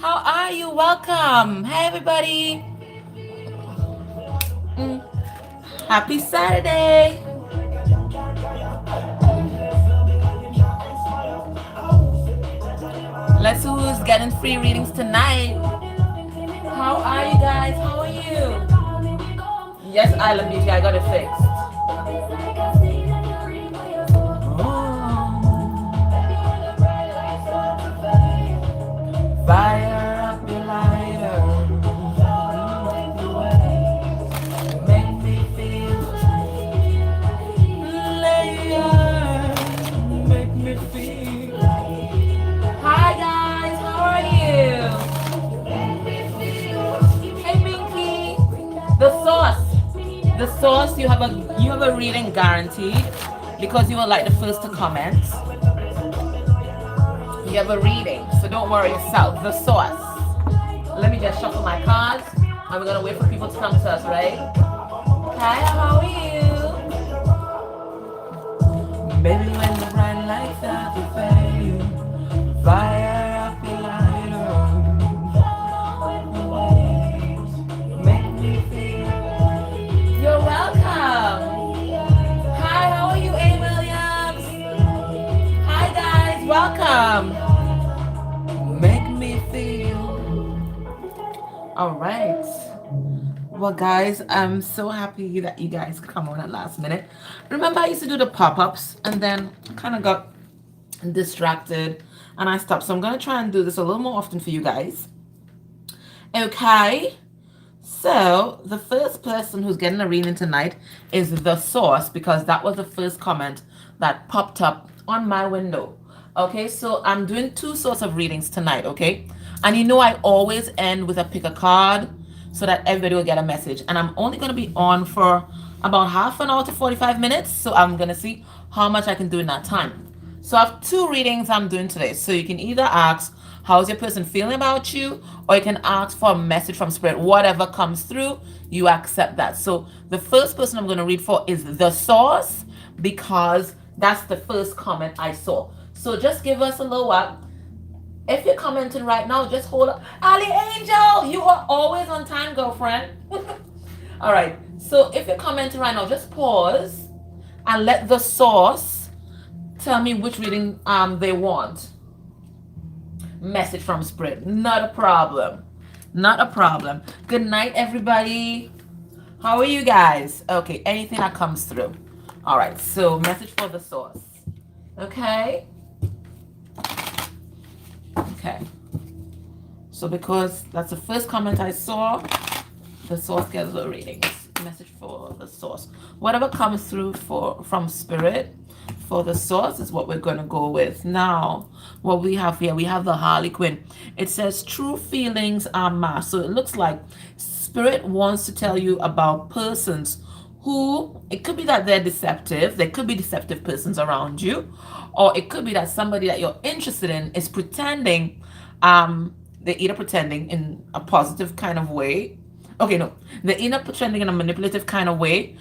How are you? Welcome. Hey, everybody. Happy Saturday. Let's see who's getting free readings tonight. How are you guys? How are you? Yes, Island Beauty, I got it fixed. Fire up your lighter. Make me feel later. Make me feel. Hi guys, how are you? Hey Minky. The source. The source, you have a reading guaranteed because you were like the first to comment. You have a reading, so don't worry yourself. The source. Let me just shuffle my cards, and we're gonna wait for people to come to us, right? Hi, how are you? Baby, when the bright lights start to fade, fire up your lighter. Make me feel. You're welcome. Hi, how are you, A. Williams? Hi, guys, welcome. Make me feel. All right. Well, guys, I'm so happy that you guys come on at last minute. Remember, I used to do the pop-ups and then kind of got distracted and I stopped. So I'm going to try and do this a little more often for you guys. Okay. So the first person who's getting a reading tonight is the source, because that was the first comment that popped up on my window. Okay, so I'm doing two sorts of readings tonight, okay? And you know I always end with a pick a card so that everybody will get a message. And I'm only going to be on for about half an hour to 45 minutes. So I'm going to see how much I can do in that time. So I have two readings I'm doing today. So you can either ask, how's your person feeling about you? Or you can ask for a message from spirit. Whatever comes through, you accept that. So the first person I'm going to read for is the source, because that's the first comment I saw. So just give us a little while. If you're commenting right now, just hold up. Ali Angel, you are always on time, girlfriend. All right. So if you're commenting right now, just pause and let the source tell me which reading they want. Message from spirit. Not a problem. Not a problem. Good night, everybody. How are you guys? Okay. Anything that comes through. All right. So message for the source. Okay. Okay, so because that's the first comment I saw, the source gets the readings. Message for the source. Whatever comes through from spirit for the source is what we're going to go with. Now, what we have here, we have the Harlequin. It says true feelings are masked. So it looks like spirit wants to tell you about persons who, it could be that they're deceptive. There could be deceptive persons around you, or it could be that somebody that you're interested in is pretending, they're either pretending in a positive kind of way. Okay, no, they're either pretending in a manipulative kind of way,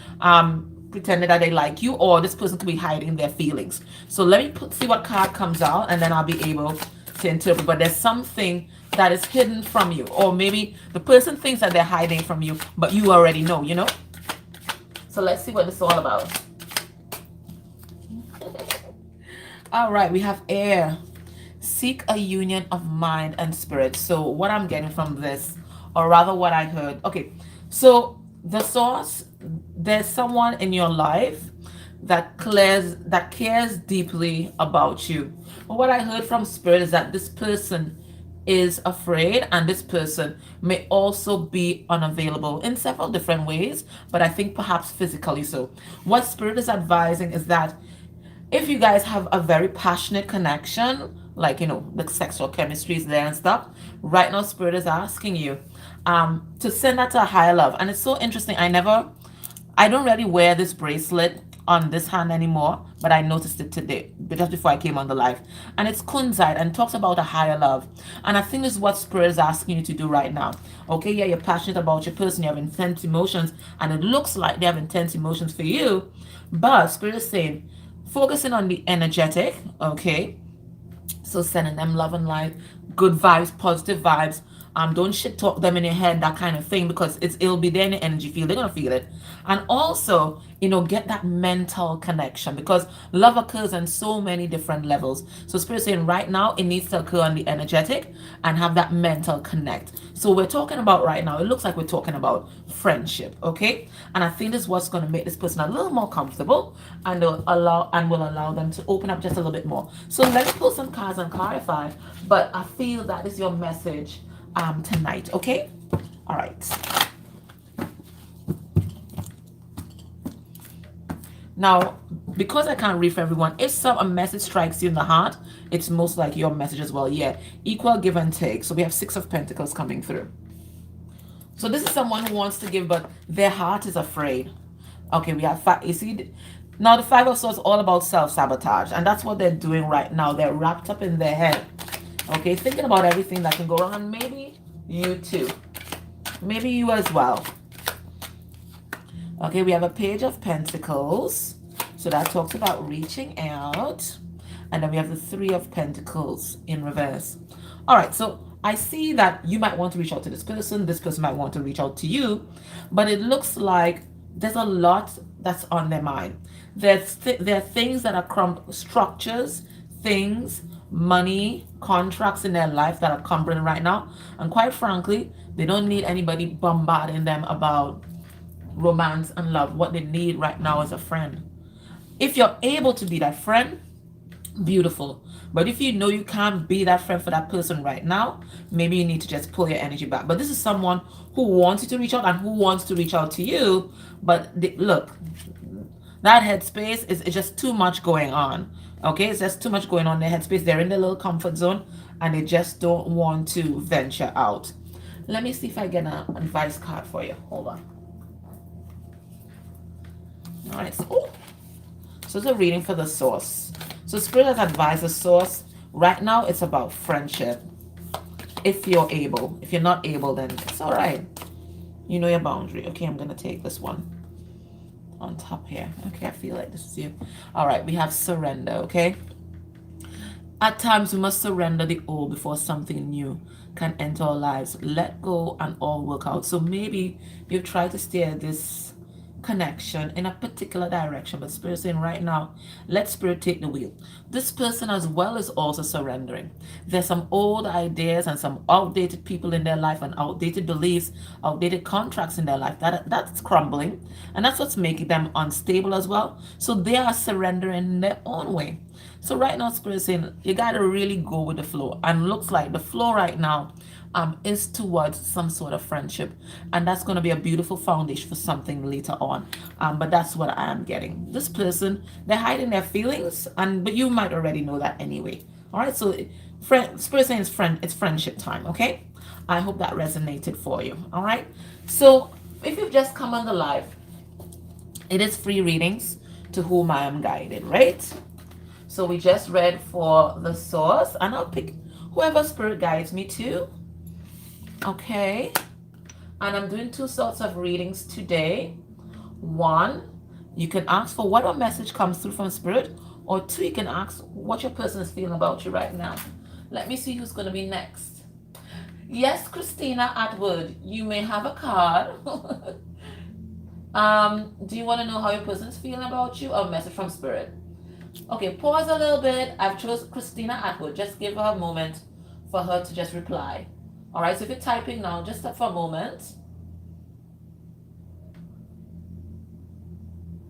pretending that they like you, or this person could be hiding their feelings. So let me see what card comes out, and then I'll be able to interpret. But there's something that is hidden from you, or maybe the person thinks that they're hiding from you, but you already know, you know? So let's see what this is all about. All right, we have air. Seek a union of mind and spirit. So what I'm getting from this, or rather what I heard. Okay, so the source, there's someone in your life that cares deeply about you. But what I heard from spirit is that this person is afraid, and this person may also be unavailable in several different ways, but I think perhaps physically so. What spirit is advising is that if you guys have a very passionate connection, like, you know, the sexual chemistry is there and stuff, right now spirit is asking you to send that to a higher love. And it's so interesting. I don't really wear this bracelet on this hand anymore, but I noticed it today, just before I came on the live. And it's kunzite and talks about a higher love. And I think this is what spirit is asking you to do right now. Okay, yeah, you're passionate about your person, you have intense emotions, and it looks like they have intense emotions for you, but spirit is saying, focusing on the energetic, okay? So sending them love and light, good vibes, positive vibes. Don't shit talk them in your head, that kind of thing, because it'll be there in your energy field. They're gonna feel it. And also, get that mental connection, because love occurs on so many different levels. So spirit saying right now it needs to occur on the energetic and have that mental connect. So we're talking about right now, it looks like we're talking about friendship, okay? And I think this is what's going to make this person a little more comfortable, and will allow them to open up just a little bit more. So let me pull some cards and clarify, but I feel that is your message tonight, okay? All right. Now, because I can't read for everyone, if a message strikes you in the heart, it's most like your message as well. Yeah, equal give and take. So we have 6 of Pentacles coming through. So this is someone who wants to give, but their heart is afraid. Okay, we have you see, now the 5 of Swords is all about self-sabotage, and that's what they're doing right now. They're wrapped up in their head. Okay, thinking about everything that can go wrong, and maybe you too. Maybe you as well. Okay, we have a Page of Pentacles. So that talks about reaching out. And then we have the 3 of Pentacles in reverse. All right, so I see that you might want to reach out to this person. This person might want to reach out to you. But it looks like there's a lot that's on their mind. There are things that are structures, things, money, contracts in their life that are crumbling right now. And quite frankly, they don't need anybody bombarding them about romance and love. What they need right now is a friend. If you're able to be that friend, beautiful. But if you know you can't be that friend for that person right now, maybe you need to just pull your energy back. But this is someone who wants you to reach out and who wants to reach out to you. But look, that headspace is just too much going on. Okay, it's just too much going on in their headspace. They're in their little comfort zone and they just don't want to venture out. Let me see if I get an advice card for you. Hold on. All right, so it's a reading for the source. So spirit has advised the source right now. It's about friendship. If you're able, if you're not able, then it's all right. You know your boundary. Okay, I'm gonna take this one on top here. Okay, I feel like this is you. All right, we have surrender. Okay, at times we must surrender the old before something new can enter our lives. Let go and all work out. So maybe you've tried to steer this connection in a particular direction, but spirit saying right now, let spirit take the wheel. This person as well is also surrendering. There's some old ideas and some outdated people in their life and outdated beliefs, outdated contracts in their life that's crumbling, and that's what's making them unstable as well. So they are surrendering in their own way. So right now spirit is saying you got to really go with the flow, and looks like the flow right now is towards some sort of friendship, and that's going to be a beautiful foundation for something later on. But that's what I am getting. This person, they're hiding their feelings, but you might already know that anyway. All right, so spirit saying it's friendship time. Okay, I hope that resonated for you. All right, so if you've just come on the live, it is free readings to whom I am guided, right? So we just read for the source, and I'll pick whoever spirit guides me to. Okay, and I'm doing 2 sorts of readings today. 1, you can ask for what a message comes through from spirit, or 2, you can ask what your person is feeling about you right now. Let me see who's going to be next. Yes, Christina Atwood, you may have a card. Do you want to know how your person is feeling about you, or a message from spirit? Okay, pause a little bit. I've chosen Christina Atwood. Just give her a moment for her to just reply. All right, so if you're typing now, just stop for a moment.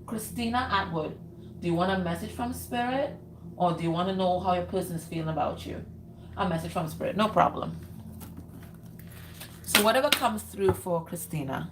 Christina Atwood, do you want a message from spirit, or do you want to know how your person is feeling about you? A message from spirit, no problem. So whatever comes through for Christina.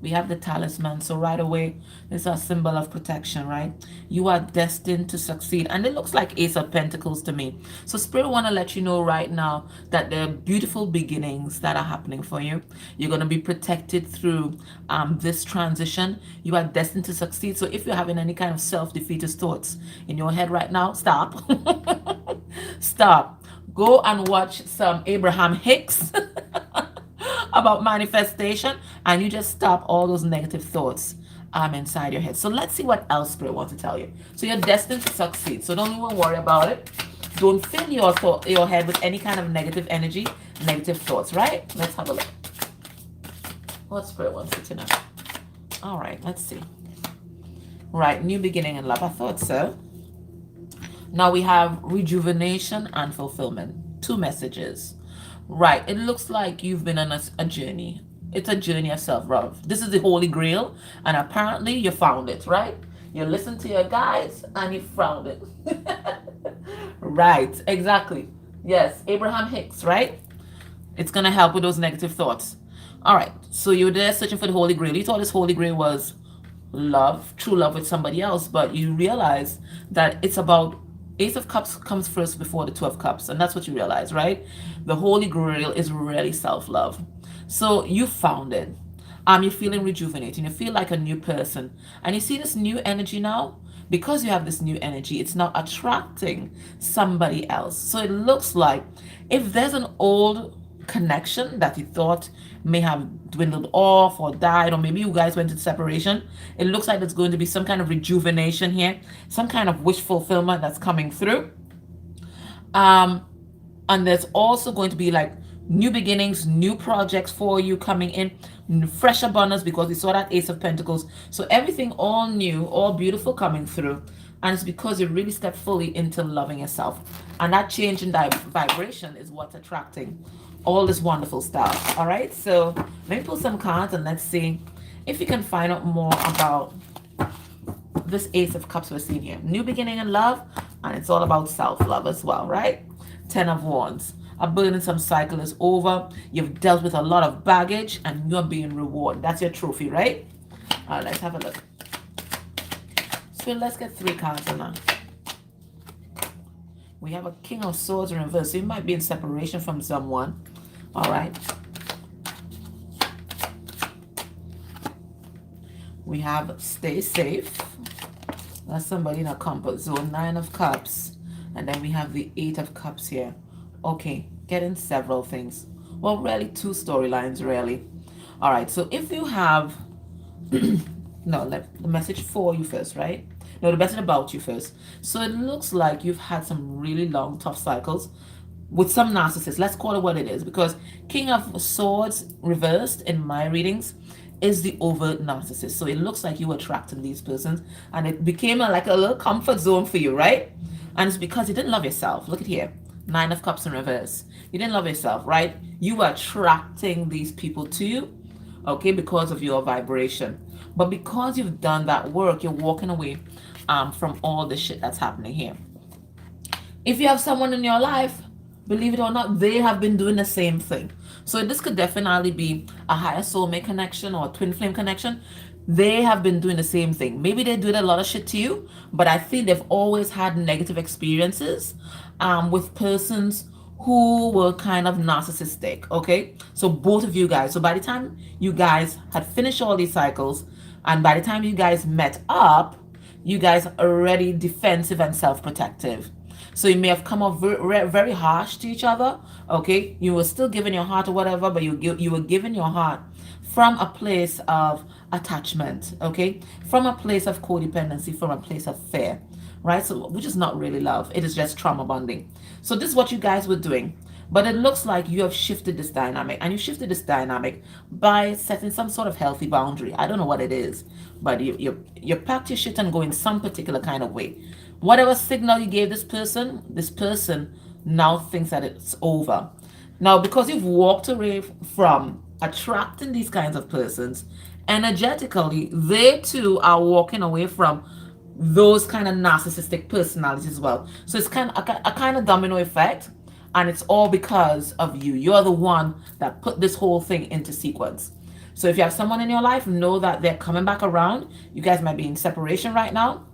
We have the Talisman, so right away it's a symbol of protection, right? You are destined to succeed, and it looks like Ace of Pentacles to me. So spirit want to let you know right now that there are beautiful beginnings that are happening for you. You're going to be protected through this transition. You are destined to succeed. So if you're having any kind of self-defeatist thoughts in your head right now, stop. Stop. Go and watch some Abraham Hicks about manifestation, and you just stop all those negative thoughts inside your head. So let's see what else Spirit wants to tell you. So you're destined to succeed. So don't even worry about it. Don't fill your head with any kind of negative energy, negative thoughts, right? Let's have a look. What Spirit wants you to know? All right, let's see. Right, new beginning in love. I thought so. Now we have rejuvenation and fulfillment. Two messages. Right, it looks like you've been on a journey. It's a journey of self-love. This is the Holy Grail, and apparently you found it, right? You listened to your guides and you found it. Right, exactly. Yes, Abraham Hicks, right? It's going to help with those negative thoughts. All right, so you're there searching for the Holy Grail. You thought this Holy Grail was love, true love with somebody else, but you realize that it's about Ace of Cups comes first before the Two of Cups, and that's what you realize, right? The Holy Grail is really self-love. So you found it. You're feeling rejuvenated. You feel like a new person. And you see this new energy now? Because you have this new energy, it's now attracting somebody else. So it looks like if there's an old connection that you thought may have dwindled off or died, or maybe you guys went into separation, it looks like there's going to be some kind of rejuvenation here, some kind of wish fulfillment that's coming through. And there's also going to be like new beginnings, new projects for you coming in, fresh abundance, because we saw that Ace of Pentacles. So everything all new, all beautiful coming through. And it's because you really step fully into loving yourself. And that change in vibration is what's attracting all this wonderful stuff. All right, so let me pull some cards and let's see if you can find out more about this Ace of Cups we're seeing here. New beginning in love, and it's all about self-love as well, right? 10 of Wands. A burdensome cycle is over. You've dealt with a lot of baggage and you're being rewarded. That's your trophy, right? All right, let's have a look. So let's get 3 cards now. We have a King of Swords in reverse. So you might be in separation from someone. All right. We have stay safe. That's somebody in a comfort zone. 9 of Cups. And then we have the 8 of Cups here. Okay, getting several things. Well, really 2 storylines, really. All right, so if you have... no, the message for you first, right? No, the message about you first. So it looks like you've had some really long, tough cycles with some narcissists. Let's call it what it is, because King of Swords reversed in my readings is the overt narcissist. So it looks like you were attracting these persons, and it became like a little comfort zone for you, right? And it's because you didn't love yourself. Look at here. 9 of Cups in reverse. You didn't love yourself, right? You were attracting these people to you, okay, because of your vibration. But because you've done that work, you're walking away from all the shit that's happening here. If you have someone in your life, believe it or not, they have been doing the same thing. So this could definitely be a higher soulmate connection or a twin flame connection. They have been doing the same thing. Maybe they do a lot of shit to you, but I think they've always had negative experiences with persons who were kind of narcissistic, okay? So both of you guys. So by the time you guys had finished all these cycles, and by the time you guys met up, you guys are already defensive and self-protective. So you may have come off very harsh to each other, okay? You were still giving your heart or whatever, but you were giving your heart from a place of attachment, okay? From a place of codependency, from a place of fear, right? So which is not really love. It is just trauma bonding. So this is what you guys were doing. But it looks like you have shifted this dynamic, and you shifted this dynamic by setting some sort of healthy boundary. I don't know what it is, but you packed your shit and go in some particular kind of way. Whatever signal you gave this person now thinks that it's over. Now, because you've walked away from attracting these kinds of persons, energetically, they too are walking away from those kind of narcissistic personalities as well. So it's kind of a kind of domino effect. And it's all because of you. You're the one that put this whole thing into sequence. So if you have someone in your life, know that they're coming back around. You guys might be in separation right now,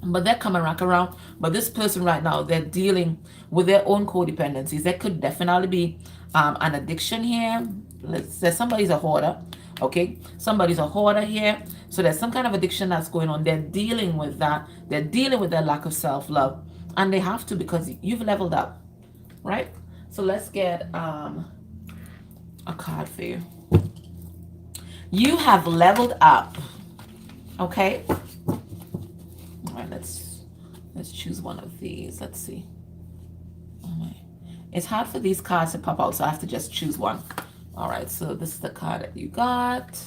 but they're coming back around. But this person right now, they're dealing with their own codependencies. There could definitely be an addiction here. Let's say somebody's a hoarder, okay? Somebody's a hoarder here. So there's some kind of addiction that's going on. They're dealing with that. They're dealing with their lack of self-love. And they have to, because you've leveled up, right? So let's get a card for you. You have leveled up. Okay. All right, let's choose one of these. Let's see. All right. It's hard for these cards to pop out, so I have to just choose one. All right, so this is the card that you got.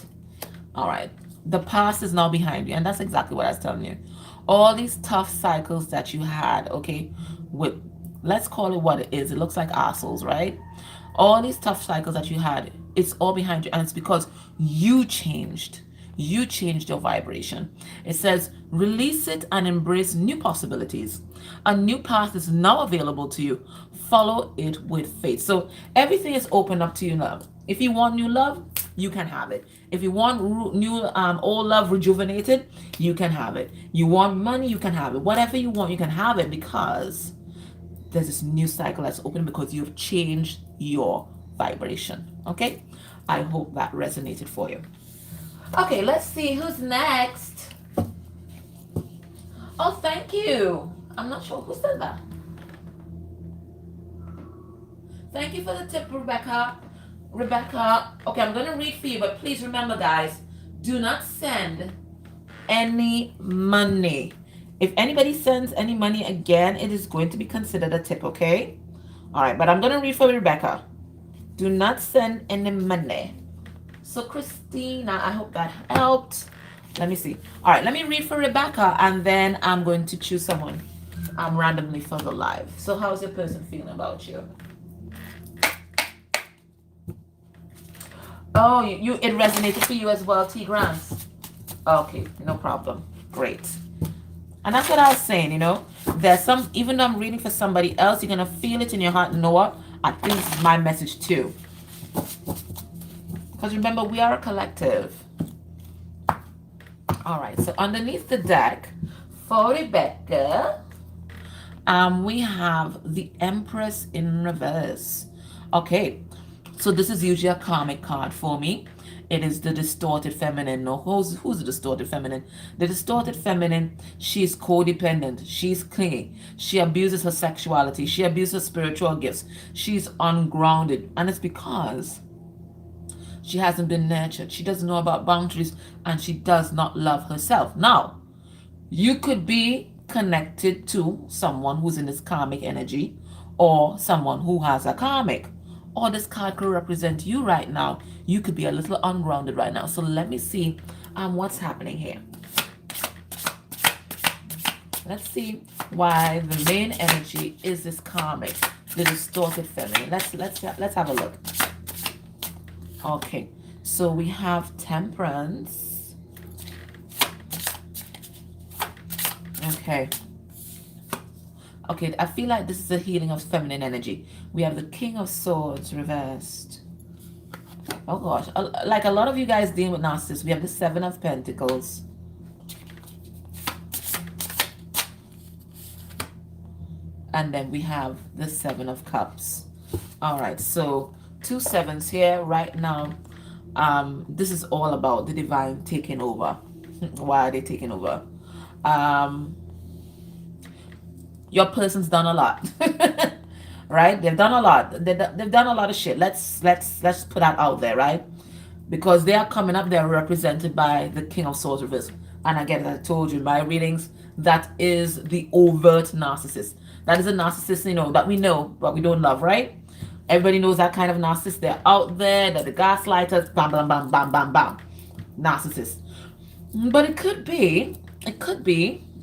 All right. The past is now behind you, and that's exactly what I was telling you. All these tough cycles that you had, okay, with, let's call it what it is. It looks like assholes, right? All these tough cycles that you had, it's all behind you, and it's because you changed. You changed your vibration. It says, release it and embrace new possibilities. A new path is now available to you. Follow it with faith. So everything is open up to you now. If you want new love, you can have it. If you want new old love rejuvenated, you can have it. You want money, you can have it. Whatever you want, you can have it, because there's this new cycle that's open because you've changed your vibration. Okay? I hope that resonated for you. Okay, let's see who's next. Oh, thank you. I'm not sure who said that. Thank you for the tip, Rebecca. Okay, I'm going to read for you, but please remember, guys, do not send any money. If anybody sends any money again, it is going to be considered a tip, okay? All right, but I'm going to read for Rebecca. Do not send any money. So, Christina, I hope that helped. Let me see. All right, let me read for Rebecca, and then I'm going to choose someone randomly for the live. So, how's your person feeling about you? Oh, it resonated for you as well, T. Grants. Okay, no problem. Great. And that's what I was saying, you know. There's some, even though I'm reading for somebody else, you're going to feel it in your heart. You know what? I think this is my message too. Because remember, we are a collective. All right, so underneath the deck, for Rebecca, we have the Empress in reverse. Okay, so this is usually a karmic card for me. It is the distorted feminine. No, who's the distorted feminine? The distorted feminine, she's codependent. She's clingy. She abuses her sexuality. She abuses her spiritual gifts. She's ungrounded. And it's because she hasn't been nurtured. She doesn't know about boundaries, and she does not love herself. Now, you could be connected to someone who's in this karmic energy, or someone who has a karmic. Or this card could represent you right now. You could be a little ungrounded right now. So let me see what's happening here. Let's see why the main energy is this karmic, the distorted feminine. Let's have a look. Okay, so we have Temperance. Okay. Okay, I feel like this is a healing of feminine energy. We have the King of Swords reversed. Oh gosh, like a lot of you guys dealing with narcissists. We have the Seven of Pentacles. And then we have the Seven of Cups. All right, so 2 sevens here right now. This is all about the divine taking over. Why are they taking over? Your person's done a lot. Right? They've done a lot. They've done a lot of shit. Let's put that out there, right? Because they are coming up, they're represented by the King of Swords reverse. And again, as I told you in my readings, that is the overt narcissist. That is a narcissist, you know, that we know, but we don't love, right? Everybody knows that kind of narcissist. They're out there, they're the gaslighters, bam, bam, bam, bam, bam, bam. Narcissist. But it could be,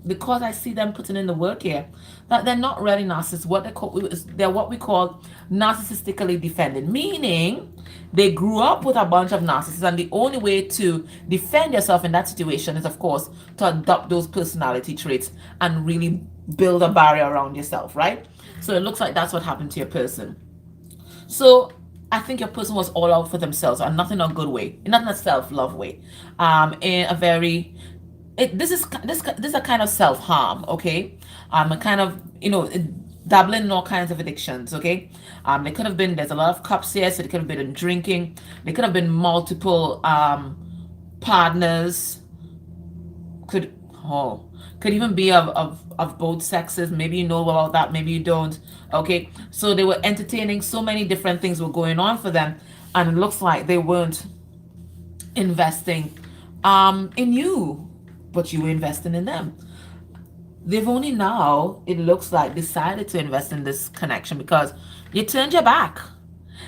because I see them putting in the work here, that they're not really narcissists. They're what we call narcissistically defended, meaning they grew up with a bunch of narcissists, and the only way to defend yourself in that situation is, of course, to adopt those personality traits and really build a barrier around yourself, right? So it looks like that's what happened to your person. So I think your person was all out for themselves, and not in a good way, not in a self-love way, in a very... This is a kind of self-harm, okay? A kind of, you know, dabbling in all kinds of addictions, okay? They could have been, there's a lot of cups here, so they could have been drinking. They could have been multiple partners. Oh, could even be of both sexes. Maybe you know about that, maybe you don't. Okay, so they were entertaining, so many different things were going on for them, and it looks like they weren't investing in you, but you were investing in them. They've only now, it looks like, decided to invest in this connection because you turned your back.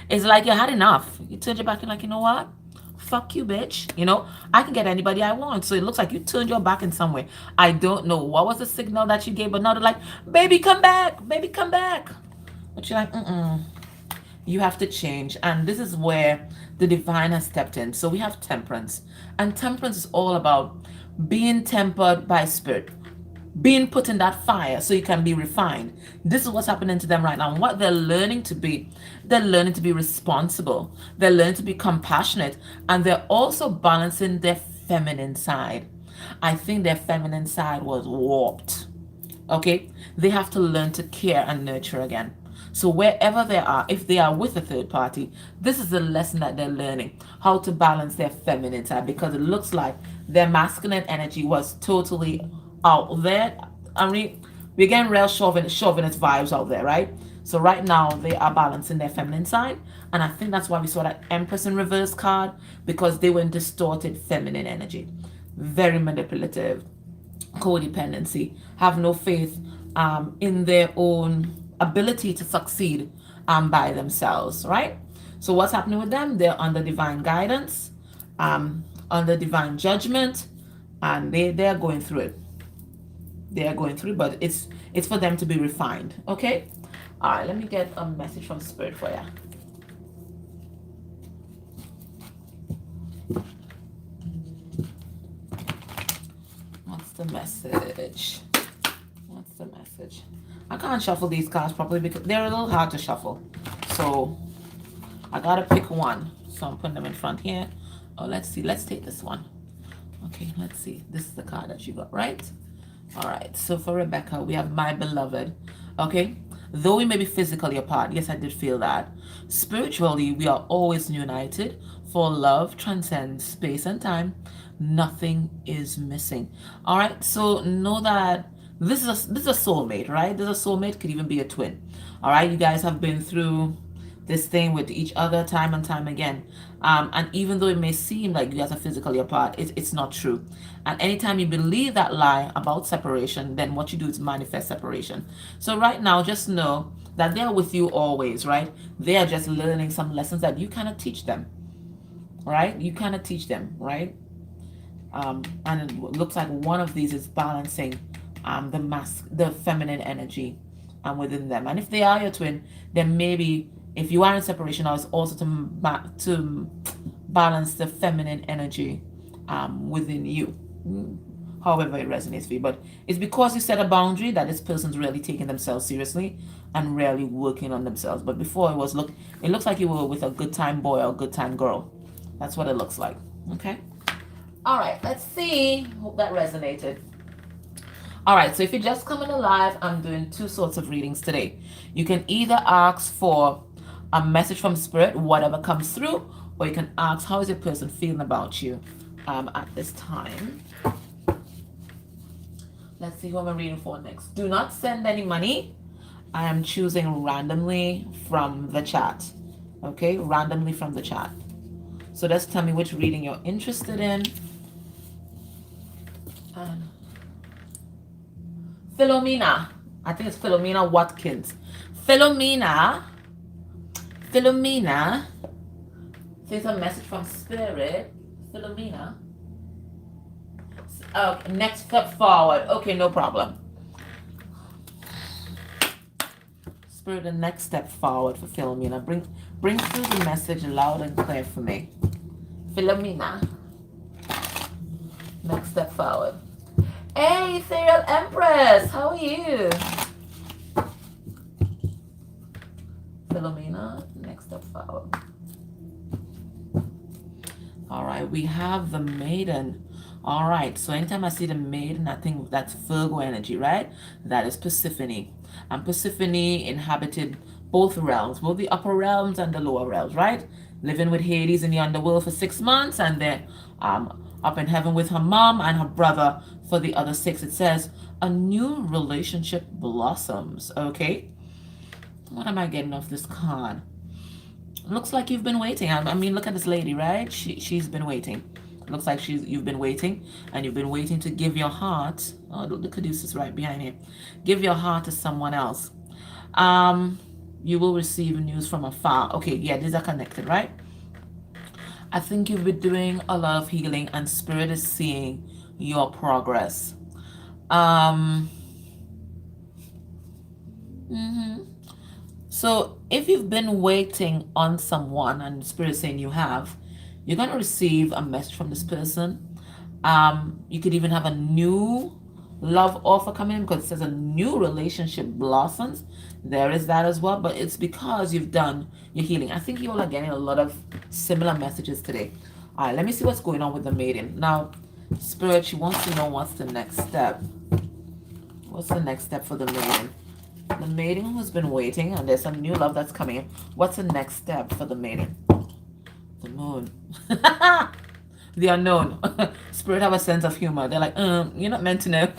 It's like you had enough. You turned your back and like, you know what? Fuck you, bitch. You know, I can get anybody I want. So it looks like you turned your back in some way. I don't know what was the signal that you gave, but now they're like, baby, come back. Baby, come back. But you're like, you have to change. And this is where the divine has stepped in. So we have temperance. And temperance is all about being tempered by spirit, being put in that fire so you can be refined. This is what's happening to them right now. And what they're learning to be, they're learning to be responsible. They're learning to be compassionate. And they're also balancing their feminine side. I think their feminine side was warped. Okay? They have to learn to care and nurture again. So wherever they are, if they are with a third party, this is the lesson that they're learning, how to balance their feminine side, because it looks like their masculine energy was totally out there. I mean, we're getting real chauvinist vibes out there, right? So right now they are balancing their feminine side, and I think that's why we saw that Empress in reverse card, because they were in distorted feminine energy, very manipulative, codependency, have no faith in their own ability to succeed by themselves, right? So what's happening with them? They're under divine guidance, under divine judgment, and they're going through it. They are going through, but it's for them to be refined. Okay. All right, let me get a message from spirit for you. What's the message? What's the message? I can't shuffle these cards properly because they're a little hard to shuffle, so I gotta pick one. So I'm putting them in front here. Oh, let's see, let's take this one. Okay, let's see, this is the card that you got, right? All right, so for Rebecca, we have my beloved. Okay, though we may be physically apart, yes, I did feel that. Spiritually, we are always united, for love transcends space and time. Nothing is missing. All right, so know that this is a soulmate, right? This is a soulmate, could even be a twin. All right, you guys have been through this thing with each other time and time again. And even though it may seem like you guys are physically apart, it's not true. And anytime you believe that lie about separation, then what you do is manifest separation. So right now, just know that they are with you always, right? They are just learning some lessons that you cannot teach them, right? You cannot teach them, right? And it looks like one of these is balancing the feminine energy within them. And if they are your twin, then maybe if you are in separation, it's also to balance the feminine energy within you, however it resonates for you. But it's because you set a boundary that this person's really taking themselves seriously and really working on themselves. But before it looks like you were with a good time boy or a good time girl. That's what it looks like. Okay. All right. Let's see. Hope that resonated. All right, so if you're just coming alive, I'm doing two sorts of readings today. You can either ask for a message from spirit, whatever comes through, or you can ask, how is your person feeling about you at this time? Let's see who I'm reading for next. Do not send any money. I am choosing randomly from the chat. Okay, randomly from the chat. So just tell me which reading you're interested in. Philomena. I think it's Philomena Watkins. Philomena. There's a message from spirit. Philomena. Okay, next step forward. Okay, no problem. Spirit, the next step forward for Philomena. Bring through the message loud and clear for me. Philomena. Next step forward. Hey, Ethereal Empress, how are you? Philomena, next step forward. All right, we have the Maiden. All right, so anytime I see the Maiden, I think that's Virgo energy, right? That is Persephone. And Persephone inhabited both realms, both the upper realms and the lower realms, right? living with Hades in the underworld for 6 months, and then up in heaven with her mom and her brother for the other 6. It says a new relationship blossoms. Okay, what am I getting off this card? Looks like you've been waiting. I mean, look at this lady, right? She's been waiting. Looks like you've been waiting, and you've been waiting to give your heart. Oh, the caduceus right behind here. Give your heart to someone else. You will receive news from afar. Okay, yeah, these are connected, right? I think you've been doing a lot of healing, and spirit is seeing your progress. So if you've been waiting on someone and spirit is saying you have, you're going to receive a message from this person. You could even have a new love offer coming in, because it says a new relationship blossoms. There is that as well, but it's because you've done your healing. I think you all are getting a lot of similar messages today. All right, let me see what's going on with the maiden. Now, spirit, she wants to know what's the next step. What's the next step for the maiden? The maiden who's been waiting, and there's some new love that's coming in. What's the next step for the maiden? The moon. The unknown. Spirit have a sense of humor. They're like, you're not meant to know.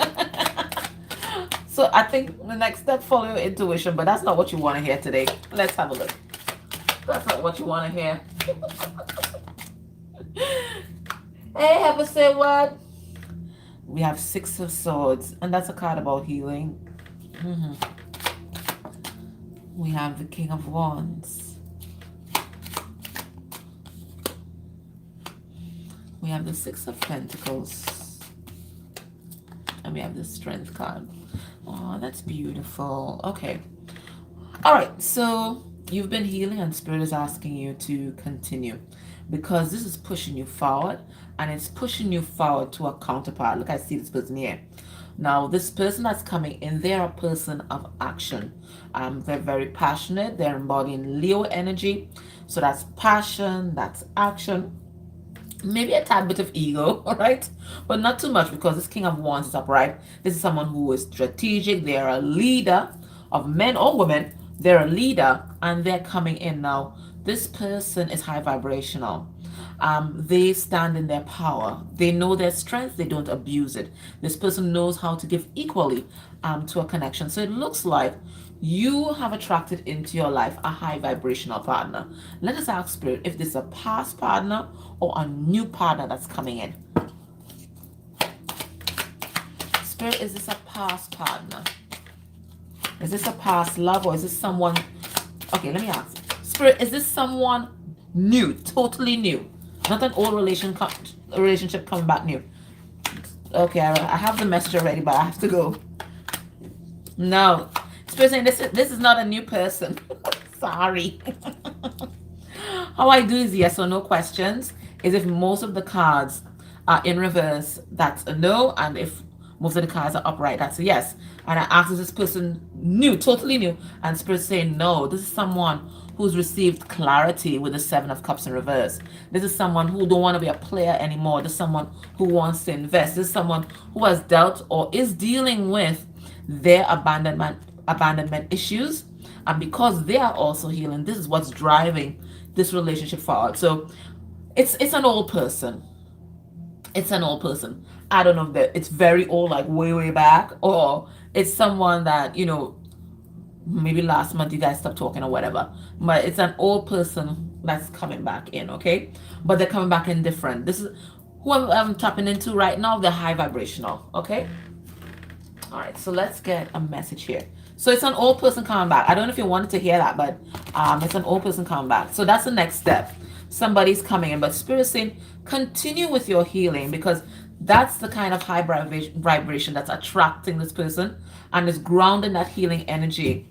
So I think the next step, follow your intuition, but that's not what you want to hear today. Let's have a look. That's not what you want to hear. Hey, have a say what? We have 6 of Swords, and that's a card about healing. We have the King of Wands. We have the 6 of Pentacles. And we have the Strength card. Oh, that's beautiful. Okay. All right. So you've been healing, and Spirit is asking you to continue, because this is pushing you forward, and it's pushing you forward to a counterpart. Look, I see this person here. Now, this person that's coming in, they're a person of action. They're very passionate. They're embodying Leo energy. So that's passion, that's action. Maybe a tad bit of ego, all right? But not too much, because this King of Wands is upright. This is someone who is strategic. They're a leader of men or women. They're a leader, and they're coming in now. This person is high vibrational. They stand in their power. They know their strength. They don't abuse it. This person knows how to give equally to a connection. So it looks like you have attracted into your life a high vibrational partner. Let us ask Spirit if this is a past partner or a new partner that's coming in. Spirit, is this a past partner? Is this a past love, or is this someone... Okay, let me ask. Spirit, is this someone new, totally new? Not an old relationship coming back new. Okay, I have the message already, but I have to go. No. Spirit saying this is not a new person. Sorry. How I do is yes or no questions. Is if most of the cards are in reverse, that's a no. And if most of the cards are upright, that's a yes. And I ask, is this person new, totally new? And Spirit saying no. This is someone who's received clarity with the 7 of Cups in reverse. This is someone who don't want to be a player anymore. This is someone who wants to invest. This is someone who has dealt or is dealing with their abandonment issues. And because they are also healing, this is what's driving this relationship forward. So it's an old person. It's an old person. I don't know if it's very old, like way back, or it's someone that, you know, maybe last month you guys stopped talking or whatever. But it's an old person that's coming back in, okay? But they're coming back in different. This is who I'm tapping into right now. They're high vibrational, okay? All right, so let's get a message here. So it's an old person coming back. I don't know if you wanted to hear that, but it's an old person coming back. So that's the next step. Somebody's coming in, but Spirit is saying continue with your healing, because that's the kind of high vibration that's attracting this person and is grounding that healing energy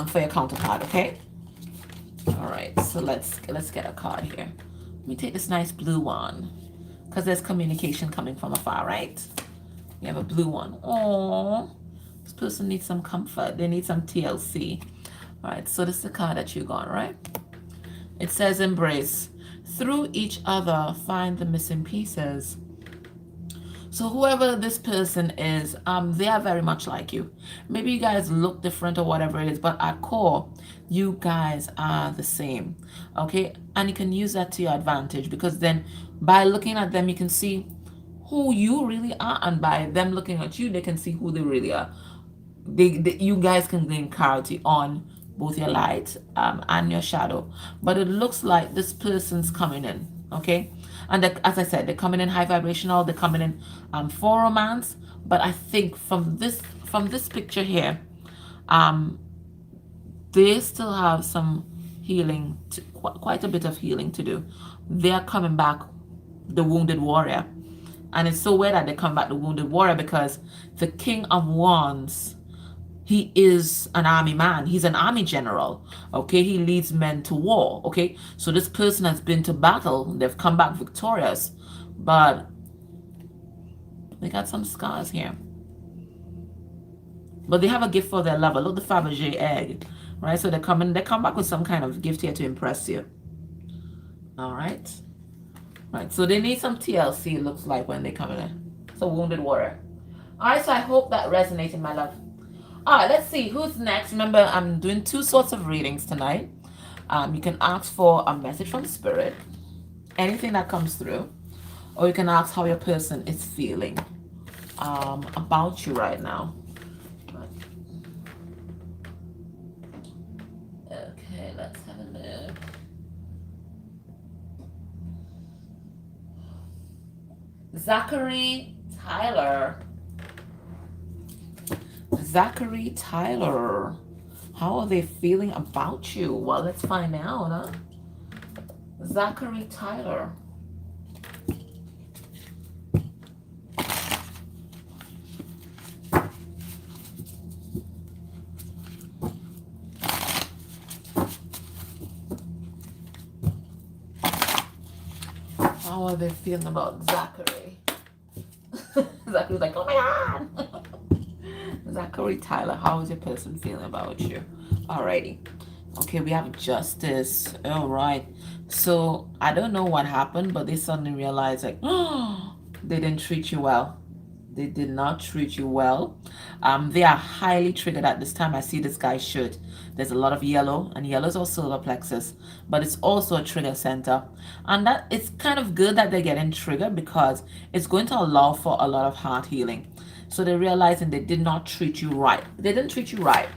for your counterpart, okay? All right, so let's get a card here. Let me take this nice blue one, because there's communication coming from afar, right? We have a blue one. Oh, this person needs some comfort. They need some TLC. All right, so this is the card that you got, right? It says embrace. Through each other, find the missing pieces. So whoever this person is, they are very much like you. Maybe you guys look different or whatever it is, but at core, you guys are the same. Okay? And you can use that to your advantage, because then by looking at them, you can see who you really are, and by them looking at you, they can see who they really are. You guys can gain clarity on both your light and your shadow. But it looks like this person's coming in, okay? And as I said, they're coming in high vibrational. They're coming in for romance. But I think from this picture here, um, they still have some healing, quite a bit of healing to do. They are coming back, the wounded warrior. And it's so weird that they come back the wounded warrior, because the King of Wands, he is an army man. He's an army general. Okay, he leads men to war. Okay, so this person has been to battle. They've come back victorious, but they got some scars here. But they have a gift for their lover. Look, the Fabergé egg, right? So they come back with some kind of gift here to impress you. All right, right. So they need some TLC. It looks like when they come in. It's a wounded warrior. All right. So I hope that resonated, my love. All right, let's see who's next. Remember, I'm doing two sorts of readings tonight. You can ask for a message from spirit, anything that comes through, or you can ask how your person is feeling about you right now. Okay, let's have a look. Zachary Tyler. Zachary Tyler, how are they feeling about you? Well, let's find out, huh? Zachary Tyler. How are they feeling about Zachary? Zachary's like, oh my God. Zachary Tyler, how is your person feeling about you? Alrighty. Okay, we have justice. All right. So I don't know what happened, but they suddenly realized, like, oh, they didn't treat you well. They did not treat you well. They are highly triggered at this time. I see this guy's shirt. There's a lot of yellow, and yellow is also solar plexus, but it's also a trigger center. And that it's kind of good that they're getting triggered, because it's going to allow for a lot of heart healing. So they're realizing they did not treat you right. They didn't treat you right.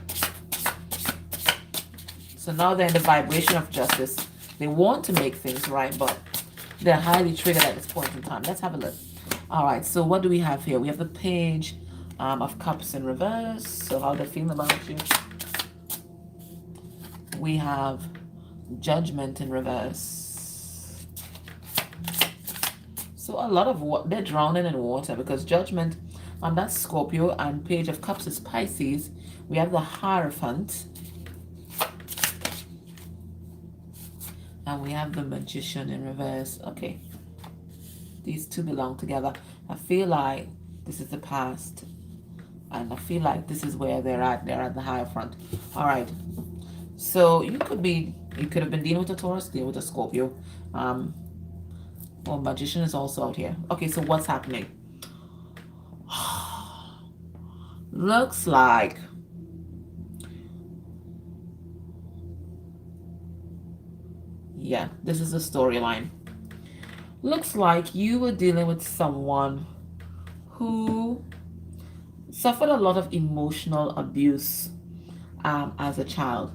So now they're in the vibration of justice. They want to make things right, but they're highly triggered at this point in time. Let's have a look. All right, so what do we have here? We have the Page of Cups in reverse. So how they're feeling about you. We have Judgment in reverse. So a lot of what they're drowning in water, because Judgment, that's Scorpio, and Page of Cups is Pisces. We have the Hierophant. And we have the Magician in reverse. Okay. These two belong together. I feel like this is the past. And I feel like this is where they're at. They're at the Hierophant. All right. So you could have been dealing with a Taurus, dealing with a Scorpio. Well, Magician is also out here. Okay, so what's happening? Looks like yeah, this is the storyline. Looks like you were dealing with someone who suffered a lot of emotional abuse as a child.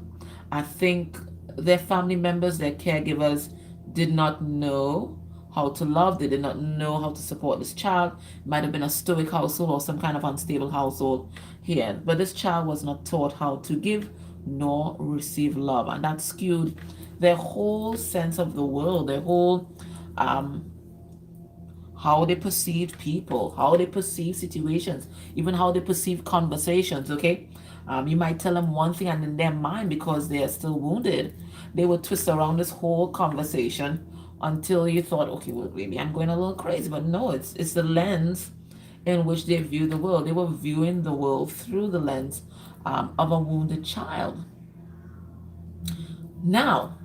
I think their family members, their caregivers, did not know how to love. They did not know how to support this child. It might have been a stoic household or some kind of unstable household here. But this child was not taught how to give nor receive love. And that skewed their whole sense of the world, their whole how they perceive people, how they perceive situations, even how they perceive conversations, okay? You might tell them one thing, and in their mind, because they are still wounded, they will twist around this whole conversation until you thought, okay, well, maybe I'm going a little crazy. But no, it's the lens in which they view the world. They were viewing the world through the lens of a wounded child. Now,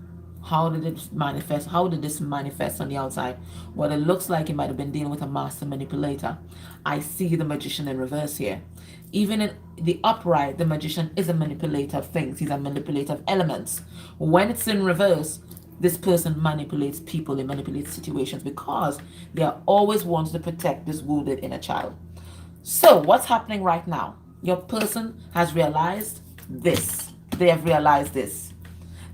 How did it manifest? How did this manifest on the outside? Well, it looks like it might have been dealing with a master manipulator. I see the magician in reverse here. Even in the upright, the magician is a manipulator of things. He's a manipulator of elements. When it's in reverse, this person manipulates people, they manipulate situations because they are always wanting to protect this wounded inner child. So, what's happening right now? Your person has realized this. They have realized this,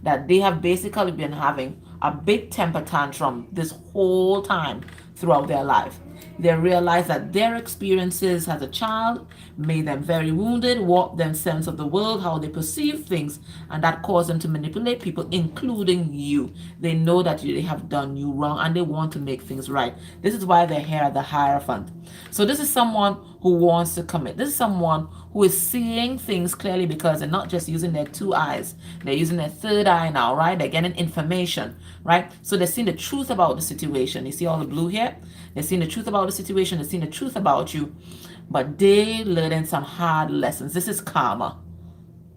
that they have basically been having a big temper tantrum this whole time throughout their life. They realize that their experiences as a child made them very wounded, warped their sense of the world, how they perceive things, and that caused them to manipulate people, including you. They know that they have done you wrong and they want to make things right. This is why they're here at the Hierophant. So this is someone who wants to commit. This is someone who is seeing things clearly because they're not just using their two eyes. They're using their third eye now, right? They're getting information, right? So they're seeing the truth about the situation. You see all the blue here? They're seeing the truth about the situation. They're seeing the truth about you. But they learning some hard lessons. This is karma.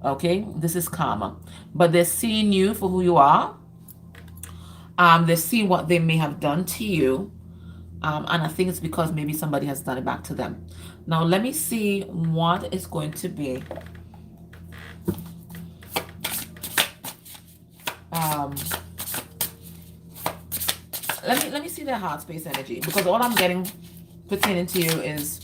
Okay? This is karma. But they're seeing you for who you are. They're seeing what they may have done to you. And I think it's because maybe somebody has done it back to them. Now, let me see what is going to be. Let me see their heart space energy, because all I'm getting pertaining to you is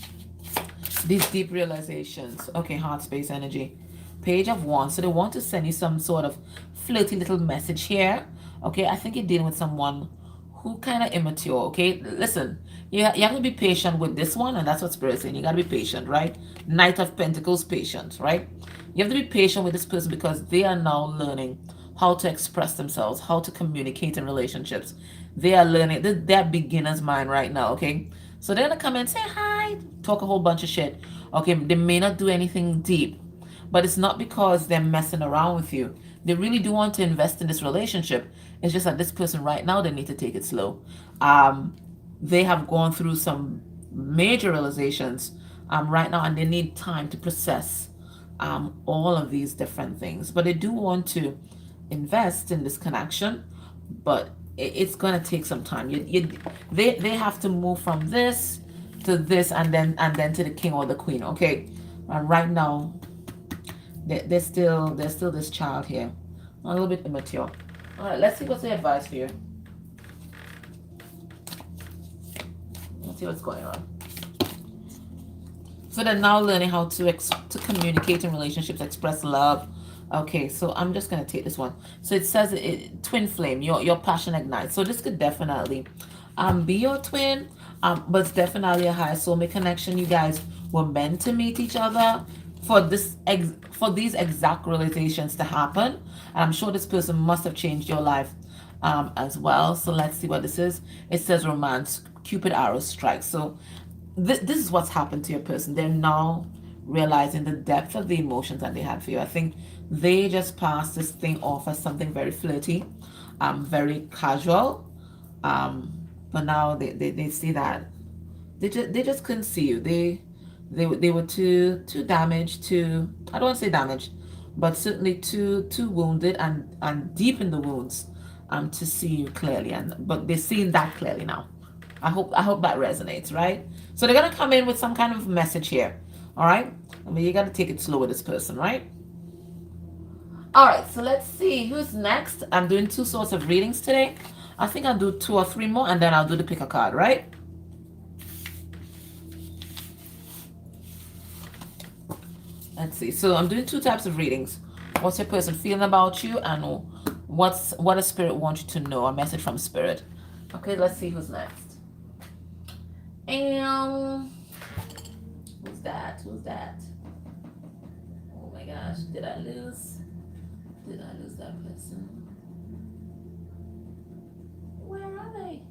these deep realizations. Okay, heart space energy. Page of Wands. So they want to send you some sort of flirty little message here. Okay, I think you're dealing with someone who kind of immature. Okay, listen, you have to be patient with this one, and that's what Spirit's saying. You got to be patient, right? Knight of Pentacles, patient, right? You have to be patient with this person because they are now learning how to express themselves, how to communicate in relationships. They are learning. They're beginner's mind right now, okay? So they're going to come and say hi, talk a whole bunch of shit. Okay, they may not do anything deep, but it's not because they're messing around with you. They really do want to invest in this relationship. It's just that this person right now, they need to take it slow. They have gone through some major realizations right now, and they need time to process all of these different things. But they do want to invest in this connection, but it's going to take some time. They have to move from this to this, and then to the king or the queen. Okay, and right now there's still this child here, a little bit immature. All right, let's see what's the advice for you. Let's see what's going on. So they're now learning how to communicate in relationships, express love. Okay, so I'm just going to take this one. So it says twin flame, your passion ignites. So this could definitely be your twin, but it's definitely a high soulmate connection. You guys were meant to meet each other for these exact realizations to happen. And I'm sure this person must have changed your life as well. So let's see what this is. It says romance, Cupid arrow strikes. So this is what's happened to your person. They're now realizing the depth of the emotions that they had for you. I think they just passed this thing off as something very flirty, very casual, but now they see that they just couldn't see you. They were too damaged, I don't want to say damaged, but certainly too wounded and deep in the wounds to see you clearly. But they're seeing that clearly now. I hope that resonates, right? So they're gonna come in with some kind of message here. All right, I mean, you got to take it slow with this person, right? All right, so let's see who's next. I'm doing two sorts of readings today. I think I'll do 2 or 3 more, and then I'll do the pick a card, right? Let's see. So I'm doing 2 types of readings. What's your person feeling about you, and what does Spirit want you to know? A message from Spirit. Okay, let's see who's next. Who's that? Oh my gosh, did I lose that person? Where are they?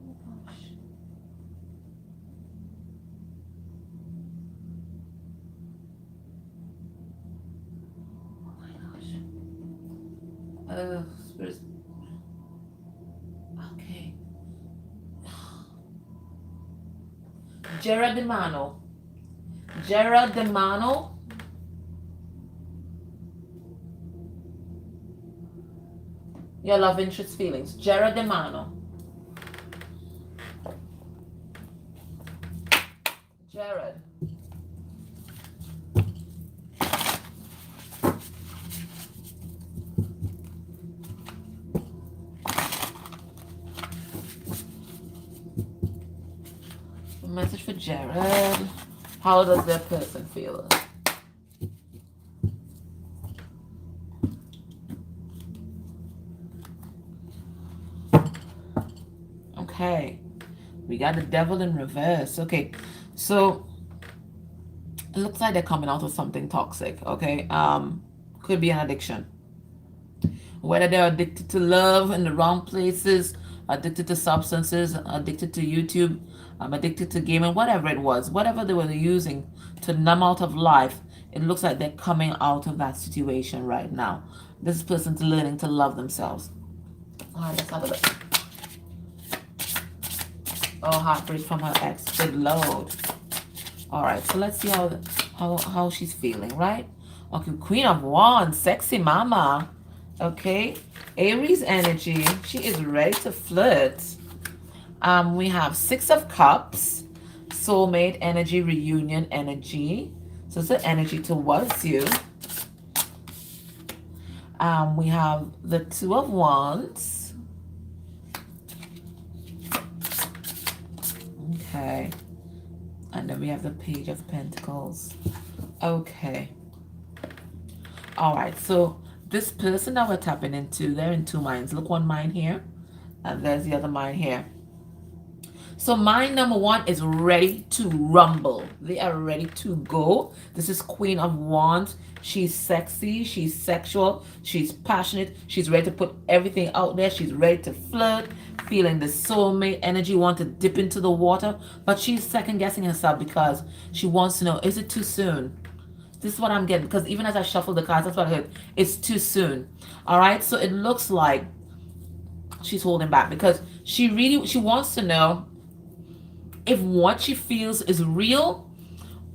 Oh gosh. Oh my gosh. Spirit. Okay. Gerard DeMano. Your love interest feelings. Jared Demano. Jared. A message for Jared. How does that person feel? Okay. We got the devil in reverse. Okay. So it looks like they're coming out of something toxic. Okay. Could be an addiction. Whether they're addicted to love in the wrong places, addicted to substances, addicted to YouTube, addicted to gaming, whatever it was, whatever they were using to numb out of life, it looks like they're coming out of that situation right now. This person's learning to love themselves. All right, let's have a look. Oh, heartbreak from her ex. Good Lord. All right, so let's see how she's feeling, right? Okay, Queen of Wands, sexy mama. Okay, Aries energy. She is ready to flirt. We have Six of Cups, soulmate energy, reunion energy. So it's the energy towards you. We have the Two of Wands. Okay. And then we have the Page of Pentacles. Okay. All right. So this person that we're tapping into, they're in two minds. Look, one mind here. And there's the other mind here. So mind number one is ready to rumble. They are ready to go. This is Queen of Wands. She's sexy. She's sexual. She's passionate. She's ready to put everything out there. She's ready to flirt. Feeling the soulmate energy, want to dip into the water. But she's second guessing herself because she wants to know, is it too soon? This is what I'm getting. Because even as I shuffle the cards, that's what I heard. It's too soon. All right. So it looks like she's holding back because she wants to know if what she feels is real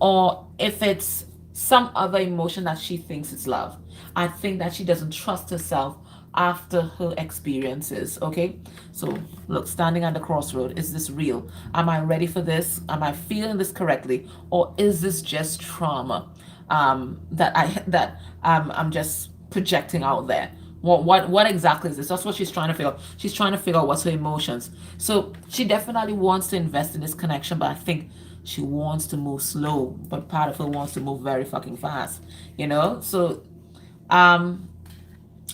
or if it's some other emotion that she thinks is love. I think that she doesn't trust herself after her experiences. Okay, so look, standing at the crossroad, is this real? Am I ready for this? Am I feeling this correctly, or is this just trauma that I'm just projecting out there? What exactly is this? That's what she's trying to figure out. She's trying to figure out what's her emotions. So she definitely wants to invest in this connection, but I think she wants to move slow, but part of her wants to move very fucking fast, you know? So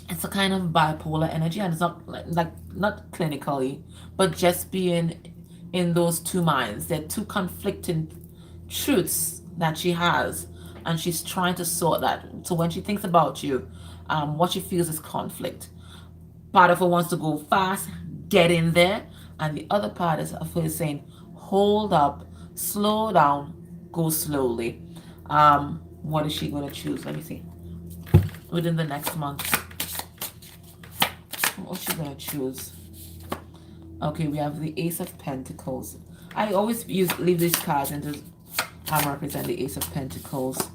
it's a kind of bipolar energy, and it's not like not clinically, but just being in those two minds. They're two conflicting truths that she has, and she's trying to sort that. So when she thinks about you, what she feels is conflict. Part of her wants to go fast, get in there, and the other part of her is saying, hold up, slow down, go slowly. What is she going to choose? Let me see. Within the next month, what's she going to choose? Okay, we have the Ace of Pentacles. I always leave these cards and just represent the Ace of Pentacles.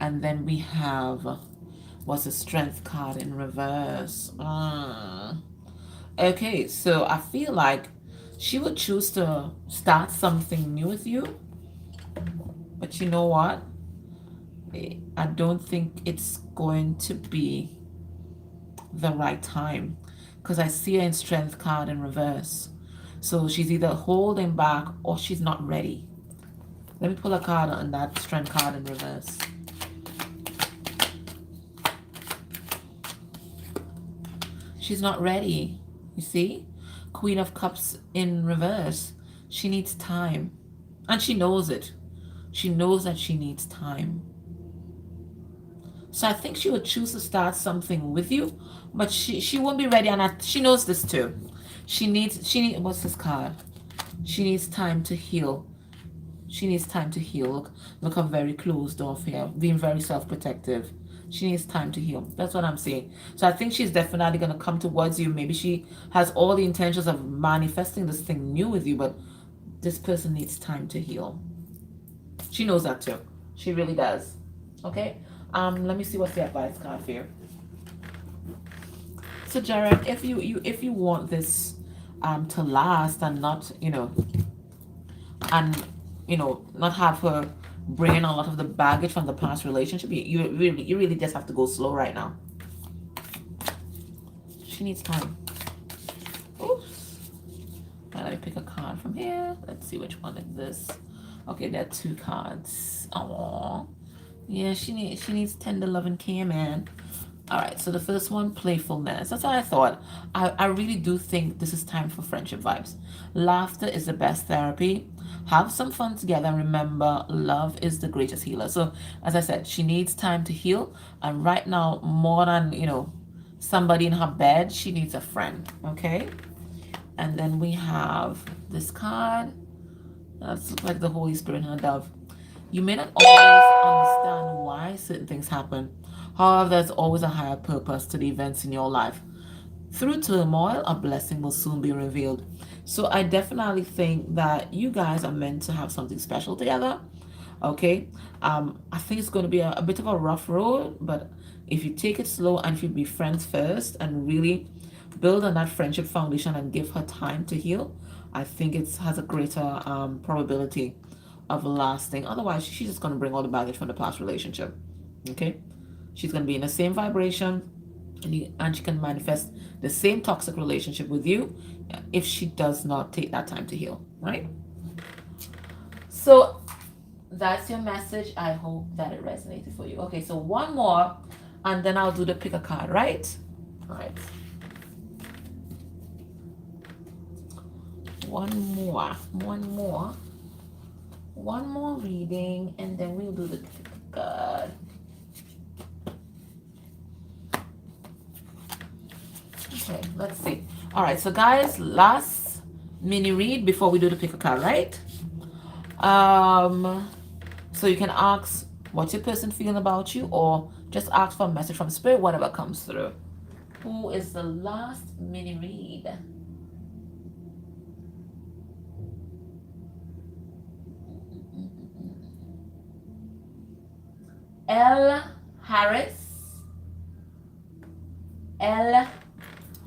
And then we have, what's the Strength card in reverse? Okay, so I feel like she would choose to start something new with you. But you know what? I don't think it's going to be the right time, because I see her in Strength card in reverse. So she's either holding back or she's not ready. Let me pull a card on that Strength card in reverse. She's not ready. You see? Queen of Cups in reverse. She needs time. And she knows it. She knows that she needs time. So I think she would choose to start something with you, but she won't be ready, and she knows this too. She needs, what's this card? She needs time to heal. She needs time to heal. Look how very closed off here, being very self-protective. She needs time to heal. That's what I'm saying. So I think she's definitely going to come towards you. Maybe she has all the intentions of manifesting this thing new with you, but this person needs time to heal. She knows that too. She really does. Okay? Let me see what's the advice card for you. So Jared, if you want this to last and not, and not have her bringing a lot of the baggage from the past relationship, you really just have to go slow right now. She needs time. Oops. Now let me pick a card from here. Let's see which one is this. Okay, there are 2 cards. Oh, yeah, she needs tender loving care, man. All right, so the first one, playfulness. That's what I thought. I really do think this is time for friendship vibes. Laughter is the best therapy. Have some fun together and remember, love is the greatest healer. So, as I said, she needs time to heal. And right now, more than, somebody in her bed, she needs a friend, okay? And then we have this card. That's like the Holy Spirit and a dove. You may not always understand why certain things happen. However, there's always a higher purpose to the events in your life. Through turmoil, a blessing will soon be revealed. So I definitely think that you guys are meant to have something special together. Okay. I think it's going to be a bit of a rough road, but if you take it slow and if you be friends first and really build on that friendship foundation and give her time to heal, I think it has a greater probability of lasting. Otherwise, she's just going to bring all the baggage from the past relationship. Okay. She's going to be in the same vibration, and she can manifest the same toxic relationship with you if she does not take that time to heal, right? So that's your message. I hope that it resonated for you. Okay, so one more, and then I'll do the pick a card, right? All right. One more reading, and then we'll do the pick a card. Okay, let's see. All right, so guys, last mini read before we do the pick a card, right? So you can ask what's your person feeling about you, or just ask for a message from spirit, whatever comes through. Who is the last mini read? L. Harris. L.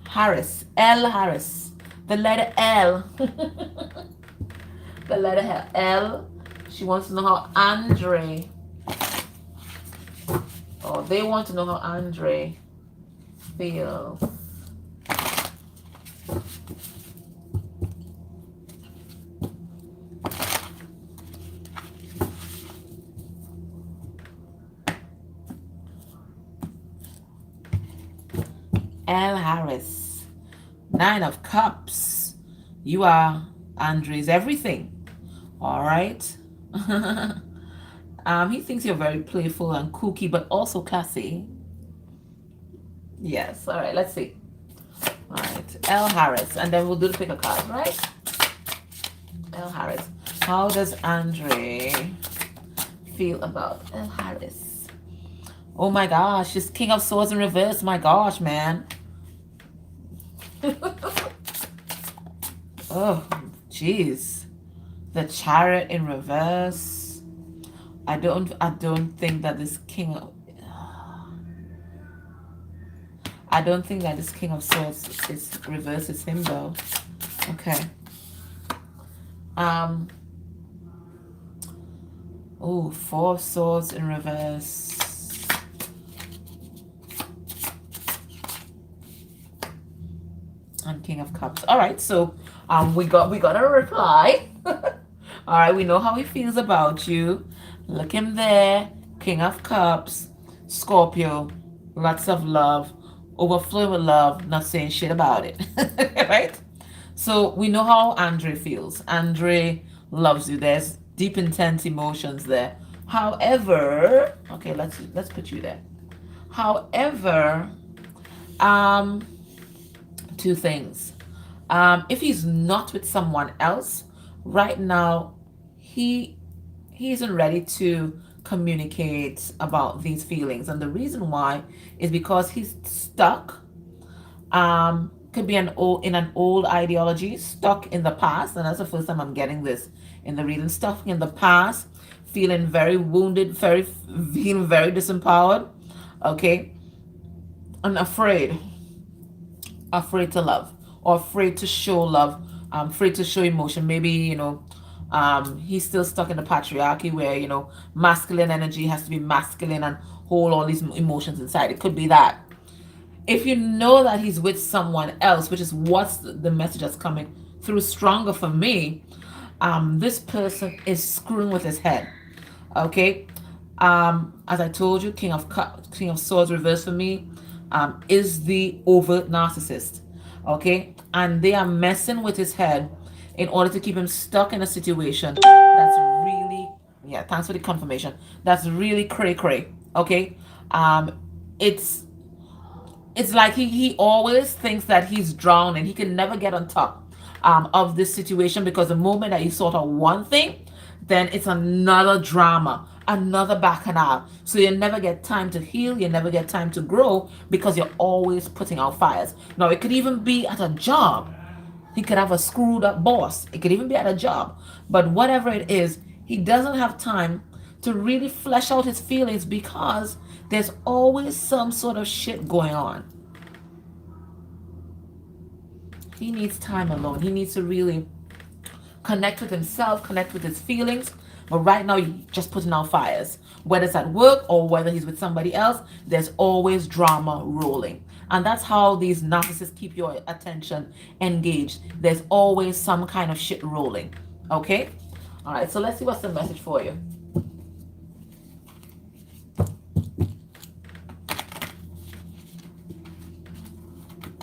Harris. L. Harris. The letter L. The letter L. She wants to know how Andre. Oh, they want to know how Andre feels. L. Harris. 9 of Cups. You are Andre's everything. All right. He thinks you're very playful and kooky, but also classy. Yes. All right. Let's see. All right. L. Harris. And then we'll do the pick a card, right? L. Harris. How does Andre feel about L. Harris? Oh my gosh. She's King of Swords in reverse. My gosh, man. Oh, jeez. The Chariot in reverse. I don't think that this King of Swords is reverse. It's him though. Okay. Oh, 4 of Swords in reverse. And King of Cups. All right, so we got a reply. All right, we know how he feels about you. Look him there. King of Cups, Scorpio, lots of love, overflowing with love, not saying shit about it. Right? So we know how Andre feels. Andre loves you. There's deep, intense emotions there. However, okay, let's put you there. However, 2 things. If he's not with someone else right now, he isn't ready to communicate about these feelings, and the reason why is because he's stuck. Could be in an old ideology, stuck in the past, and that's the first time I'm getting this in the reading. Stuck in the past, feeling very wounded, feeling very disempowered. Okay, and afraid. afraid to love or afraid to show love, afraid to show emotion. Maybe, he's still stuck in the patriarchy where, masculine energy has to be masculine and hold all these emotions inside. It could be that. If you know that he's with someone else, which is what's the message that's coming through stronger for me, this person is screwing with his head. Okay. As I told you, King of Swords reverse for me is the overt narcissist. Okay. And they are messing with his head in order to keep him stuck in a situation that's really, yeah, thanks for the confirmation. That's really cray cray. Okay. It's it's like he always thinks that he's drowning. He can never get on top of this situation, because the moment that you sort of one thing, then it's another drama, another bacchanal. So you never get time to heal, you never get time to grow, because you're always putting out fires. Now, it could even be at a job. He could have a screwed up boss. It could even be at a job. But whatever it is, he doesn't have time to really flesh out his feelings, because there's always some sort of shit going on. He needs time alone. He needs to really connect with himself, connect with his feelings. But right now, you're just putting out fires. Whether it's at work or whether he's with somebody else, there's always drama rolling. And that's how these narcissists keep your attention engaged. There's always some kind of shit rolling. Okay? All right, so let's see what's the message for you.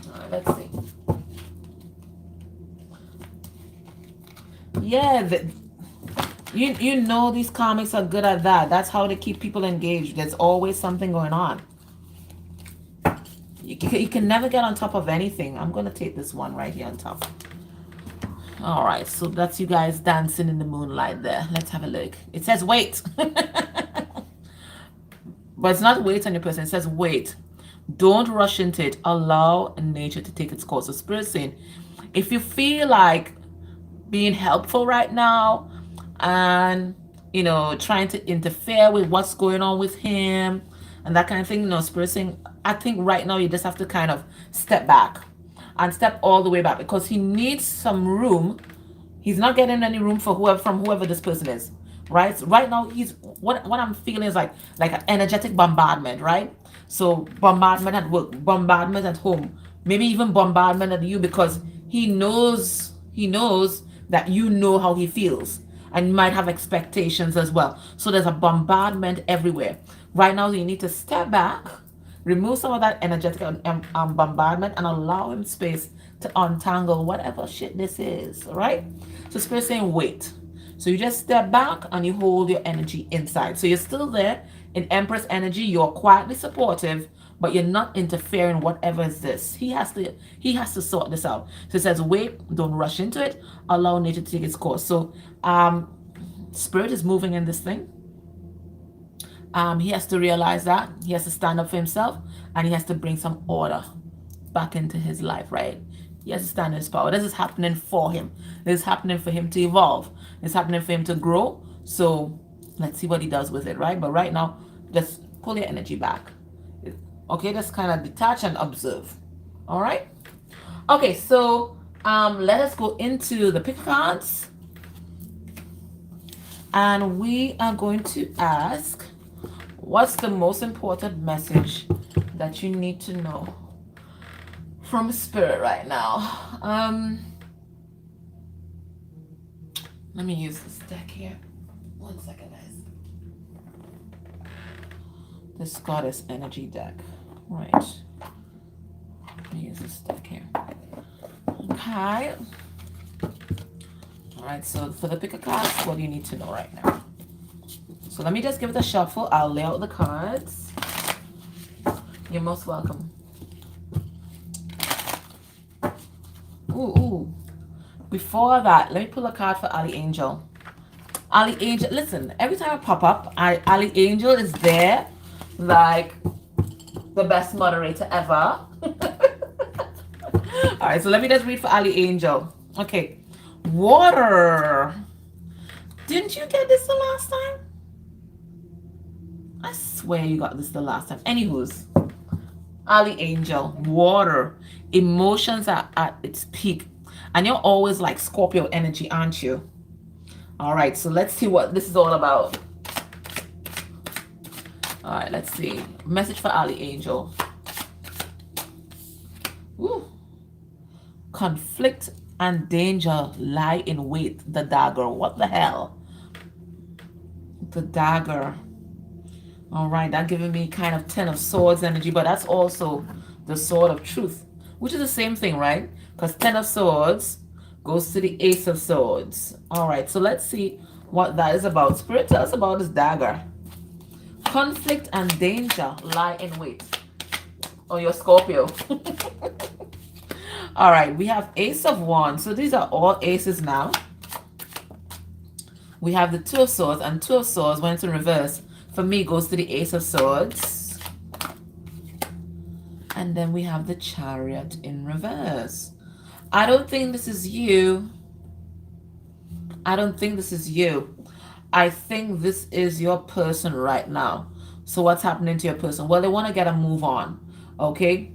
All right, let's see. Yeah, you know these comics are good at that. That's how they keep people engaged. There's always something going on. You can never get on top of anything. I'm going to take this one right here on top. All right, so that's you guys dancing in the moonlight there. Let's have a look. It says wait. But it's not wait on your person. It says wait. Don't rush into it. Allow nature to take its course. So Spirit saying, if you feel like being helpful right now and, trying to interfere with what's going on with him and that kind of thing, Spirit saying, I think right now you just have to kind of step back and step all the way back, because he needs some room. He's not getting any room from whoever this person is, right? So right now, he's what I'm feeling is like an energetic bombardment, right? So bombardment at work, bombardment at home, maybe even bombardment at you, because he knows that you know how he feels, and you might have expectations as well. So there's a bombardment everywhere. Right now, you need to step back, remove some of that energetic bombardment, and allow him space to untangle whatever shit this is, all right? So Spirit's saying wait. So you just step back and you hold your energy inside. So you're still there in Empress energy. You're quietly supportive, but you're not interfering whatever is this. He has to sort this out. So it says wait, don't rush into it, allow nature to take its course. So Spirit is moving in this thing. He has to realize that. He has to stand up for himself, and he has to bring some order back into his life, right? He has to stand in his power. This is happening for him. This is happening for him to evolve. It's happening for him to grow. So let's see what he does with it, right? But right now, just pull your energy back. Okay, just kind of detach and observe. All right? Okay, so let us go into the pick cards. And we are going to ask, what's the most important message that you need to know from Spirit right now? Let me use this deck here. 1 second, guys. This Goddess Energy deck. Right. Let me use this deck here. Okay. All right, so for the pick a card, what do you need to know right now? So let me just give it a shuffle. I'll lay out the cards. You're most welcome. Ooh. Before that, let me pull a card for Ali Angel. Ali Angel, listen, every time I pop up, Ali Angel is there like the best moderator ever. All right, so let me just read for Ali Angel. Okay. Water. Didn't you get this the last time? I swear you got this the last time. Anywho's. Ali Angel, water. Emotions are at its peak. And you're always like Scorpio energy, aren't you? All right, so let's see what this is all about. All right, let's see. Message for Ali Angel. Woo. Conflict and danger lie in wait. The dagger. What the hell? The dagger. All right, that giving me kind of 10 of swords energy, but that's also the sword of truth, which is the same thing, right? Because 10 of swords goes to the ace of swords. All right, so let's see what that is about. Spirit, tell us about this dagger. Conflict and danger lie in wait. Oh, you're Scorpio. All right, we have ace of wands. So these are all aces now. We have the two of swords, and two of swords went in reverse. For me, goes to the ace of swords. And then we have the chariot in reverse. I don't think this is you. I don't think this is you. I think this is your person right now. So what's happening to your person? Well, they want to get a move on. Okay.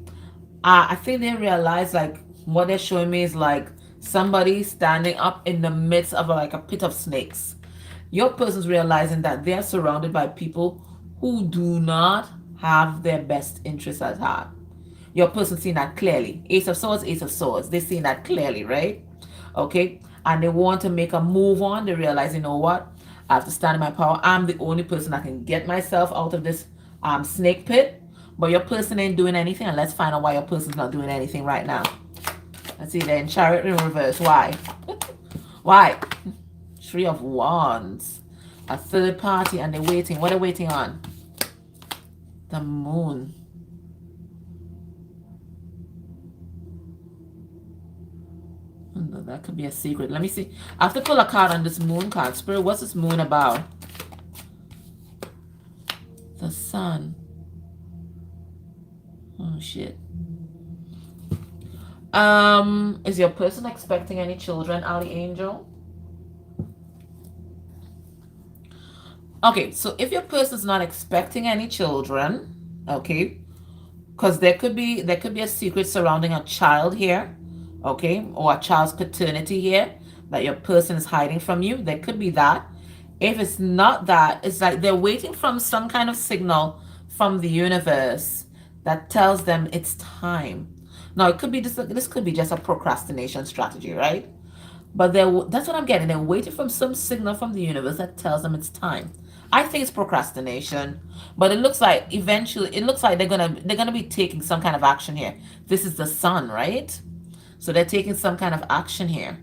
I think they realize like what they're showing me is like somebody standing up in the midst of like a pit of snakes. Your person's realizing that they're surrounded by people who do not have their best interests at heart. Your person's seeing that clearly. Ace of swords, ace of swords. They're seeing that clearly, right? Okay. And they want to make a move on. They realize, you know what? I have to stand in my power. I'm the only person that can get myself out of this snake pit. But your person ain't doing anything. And let's find out why your person's not doing anything right now. Let's see, they're in chariot in reverse. Why? Why? Three of wands. A third party and they're waiting. What are they waiting on? The moon. No, that could be a secret. Let me see. I have to pull a card on this moon card. Spirit, what's this moon about? The sun. Oh, shit. Is your person expecting any children, Ali Angel? Okay, so if your person's not expecting any children, okay, because there could be a secret surrounding a child here, okay, or a child's paternity here that your person is hiding from you. There could be that. If it's not that, it's like they're waiting from some kind of signal from the universe that tells them it's time. Now, it could be this could be just a procrastination strategy, right? But that's what I'm getting. They're waiting for some signal from the universe that tells them it's time. I think it's procrastination, but it looks like eventually they're gonna be taking some kind of action here. This is the sun, right? So they're taking some kind of action here.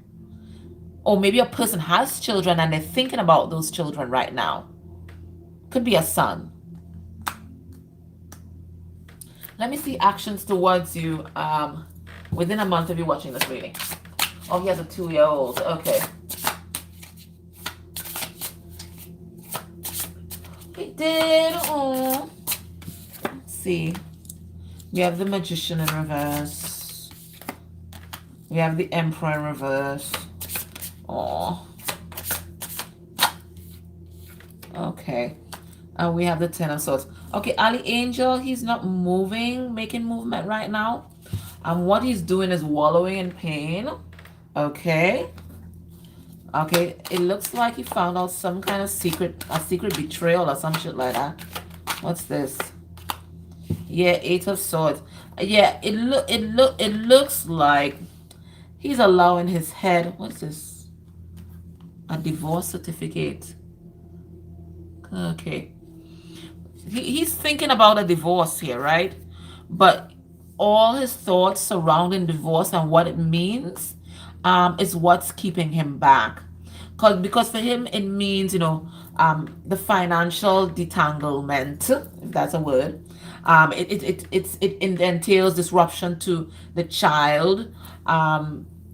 Or maybe a person has children and they're thinking about those children right now. Could be a son. Let me see actions towards you within a month of you watching this reading. Oh, he has a 2-year-old. Okay. He did. Oh. Let's see. We have the Magician in reverse. We have the Emperor in reverse. Oh. Okay. And we have the 10 of Swords. Okay, Ali Angel, he's not making movement right now. And what he's doing is wallowing in pain. Okay. Okay, it looks like he found out some kind of secret betrayal or some shit like that. What's this? Yeah, 8 of Swords. Yeah, it looks like he's allowing his head. What's this? A divorce certificate. Okay. He's thinking about a divorce here, right? But all his thoughts surrounding divorce and what it means is what's keeping him back. Because for him, it means, the financial detanglement, if that's a word. It entails disruption to the child.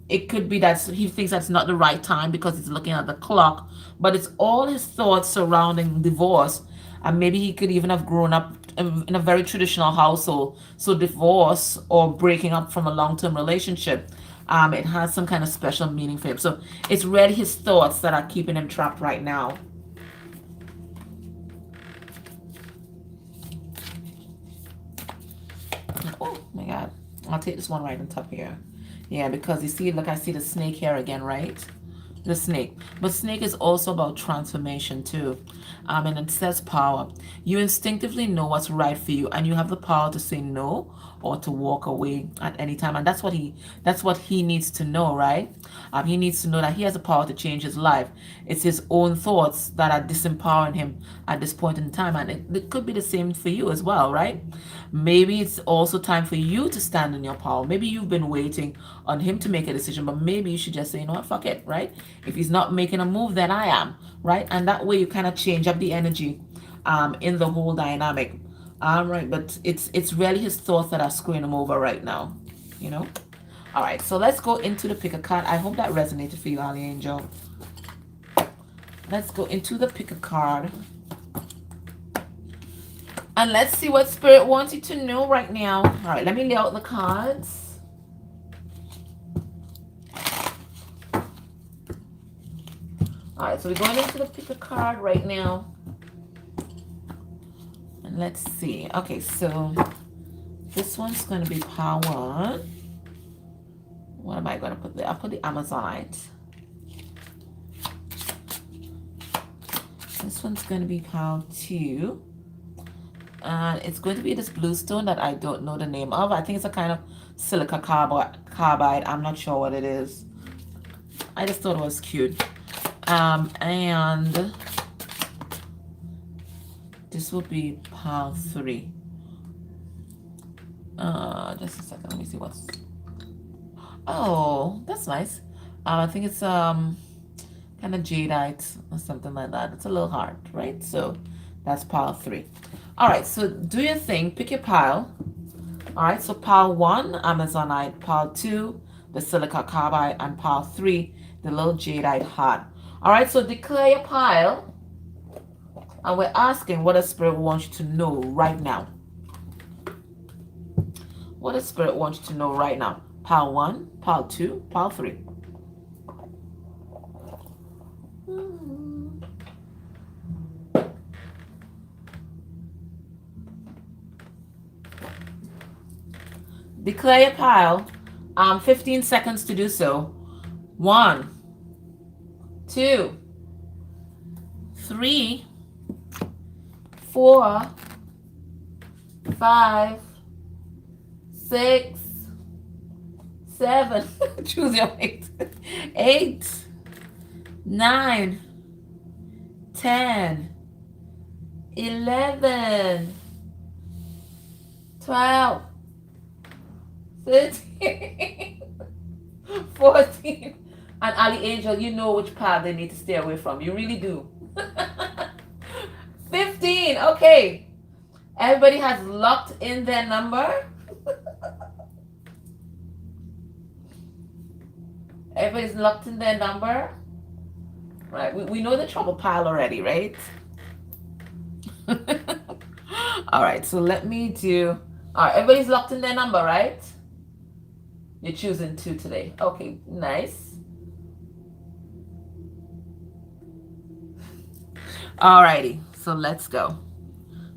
It could be that he thinks that's not the right time because he's looking at the clock, but it's all his thoughts surrounding divorce. And maybe he could even have grown up in a very traditional household. So divorce or breaking up from a long-term relationship, it has some kind of special meaning for him. So it's really his thoughts that are keeping him trapped right now. I'll take this one right on top here. Yeah, because you see, look, I see the snake here again, right? The snake. But snake is also about transformation too. And it says power. You instinctively know what's right for you, and you have the power to say no or to walk away at any time. And that's what he needs to know, right? He needs to know that he has the power to change his life. It's his own thoughts that are disempowering him at this point in time. And it could be the same for you as well, right? Maybe it's also time for you to stand in your power. Maybe you've been waiting on him to make a decision, but maybe you should just say, you know what, fuck it, right? If he's not making a move, then I am, right? And that way you kind of change up the energy in the whole dynamic. Right, but it's really his thoughts that are screwing him over right now, you know? All right, so let's go into the pick a card. I hope that resonated for you, Ali Angel. Let's go into the pick a card. And let's see what Spirit wants you to know right now. All right, let me lay out the cards. All right, so we're going into the pick a card right now. And let's see. Okay, so this one's going to be power one. What am I going to put there? I'll put the Amazonite. This one's going to be power two. And it's going to be this blue stone that I don't know the name of. I think it's a kind of silica carbide. I'm not sure what it is. I just thought it was cute. And this will be power three. Just a second. Let me see what's... Oh, that's nice. I think it's kind of jadeite or something like that. It's a little hard, right? So that's pile three. All right, so do your thing. Pick your pile. All right, so pile one, Amazonite. Pile two, the silica carbide. And pile three, the little jadeite heart. All right, so declare your pile. And we're asking what does Spirit wants you to know right now. What does Spirit want you to know right now? Pile one, pile two, pile three. Declare your pile. 15 seconds to do so. 1, 2, 3, 4, 5, 6, 7. Choose your mate. 8, 9, 10, 11, 12, 13, 14. And Ali Angel, you know which path they need to stay away from. You really do. 15. Okay. Everybody has locked in their number. Everybody's locked in their number. Right. We know the trouble pile already, right? All right. So let me do... All right. Everybody's locked in their number, right? You're choosing 2 today. Okay, nice. Alrighty, so let's go. All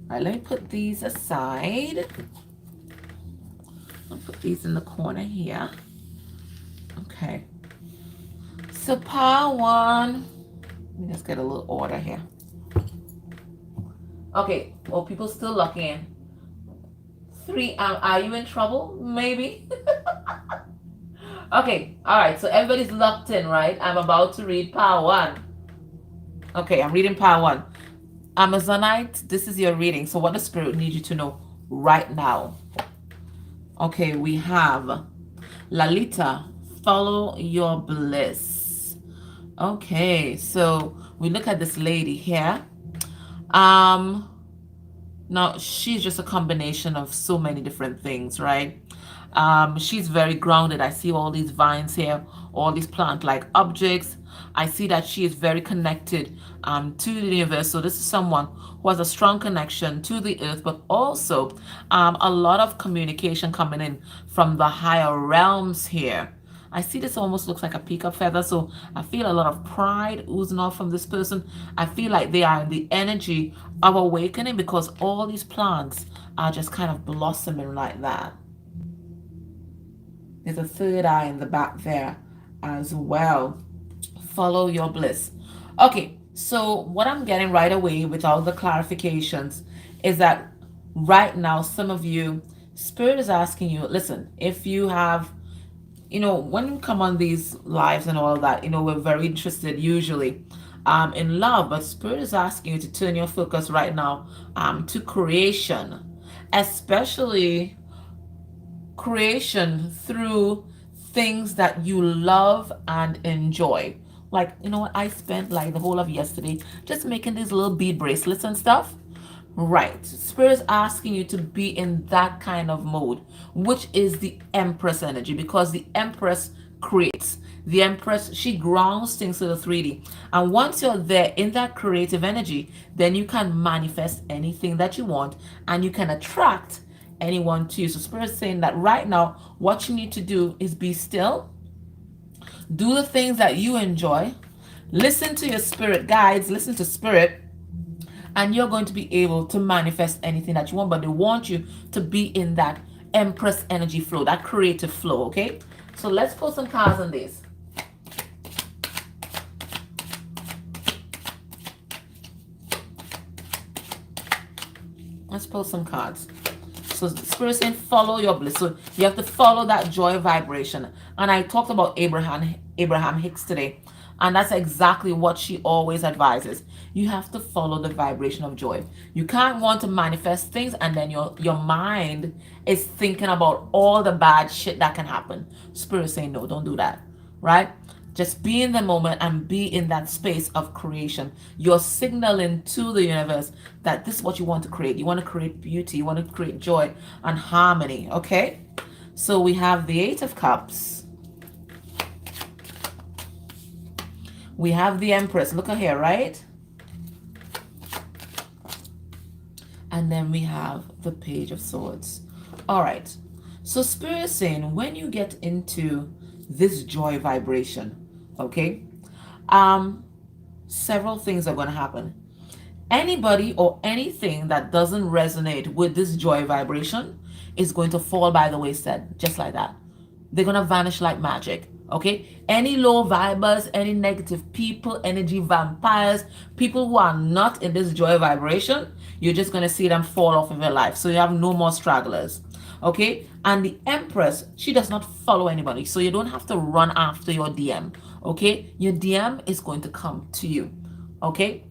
right, let me put these aside. I'll put these in the corner here. Okay. So pile one. Let me just get a little order here. Okay, well, people still locking in. 3, are you in trouble? Maybe. Okay, all right, so everybody's locked in, right? I'm about to read pile one. Okay, I'm reading pile one. Amazonite, this is your reading. So what does Spirit need you to know right now? Okay, we have Lalita, follow your bliss. Okay, so we look at this lady here. Now, she's just a combination of so many different things, right? She's very grounded. I see all these vines here, all these plant-like objects. I see that she is very connected to the universe. So this is someone who has a strong connection to the earth, but also a lot of communication coming in from the higher realms here. I see this almost looks like a peacock feather, so I feel a lot of pride oozing off from this person. I feel like they are in the energy of awakening because all these plants are just kind of blossoming like that. There's a third eye in the back there as well. Follow your bliss. Okay, so what I'm getting right away with all the clarifications is that right now, some of you, Spirit is asking you, listen, if you have, when we come on these lives and all of that, we're very interested usually in love, but Spirit is asking you to turn your focus right now to creation, especially creation through things that you love and enjoy. Like, what I spent like the whole of yesterday just making these little bead bracelets and stuff. Right. Spirit's asking you to be in that kind of mode, which is the Empress energy, because the Empress creates. The Empress, she grounds things to the 3D. And once you're there in that creative energy, then you can manifest anything that you want and you can attract anyone to you. So Spirit's saying that right now, what you need to do is be still, do the things that you enjoy, listen to your spirit guides, listen to Spirit, and you're going to be able to manifest anything that you want. But they want you to be in that Empress energy flow, that creative flow, okay? So let's put some cards on this. Let's pull some cards. So Spirit saying follow your bliss. So you have to follow that joy vibration. And I talked about Abraham Hicks today. And that's exactly what she always advises. You have to follow the vibration of joy. You can't want to manifest things and then your mind is thinking about all the bad shit that can happen. Spirit saying, no, don't do that. Right? Just be in the moment and be in that space of creation. You're signaling to the universe that this is what you want to create. You want to create beauty. You want to create joy and harmony. Okay? So we have the 8 of Cups. We have the Empress. Look at here, right? And then we have the Page of Swords. All right. So Spirit is saying when you get into this joy vibration, okay, several things are going to happen. Anybody or anything that doesn't resonate with this joy vibration is going to fall by the wayside, just like that. They're going to vanish like magic. Okay, any low vibers, any negative people, energy vampires, people who are not in this joy vibration, you're just going to see them fall off of your life. So you have no more stragglers. Okay, and the Empress, she does not follow anybody, so you don't have to run after your DM. Okay, your DM is going to come to you. Okay,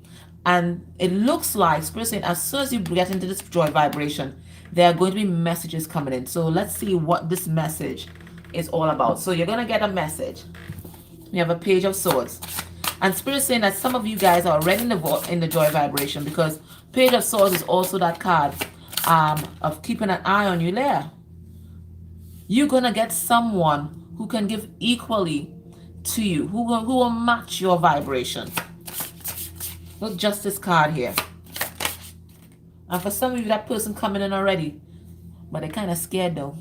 and it looks like Spirit saying as soon as you get into this joy vibration, there are going to be messages coming in. So let's see what this message is all about. So you're going to get a message. You have a Page of Swords. And Spirit is saying that some of you guys are already in the joy vibration, because Page of Swords is also that card of keeping an eye on you there. You're going to get someone who can give equally to you, who will match your vibration. Look, Justice card here. And for some of you, that person coming in already, but they're kind of scared though.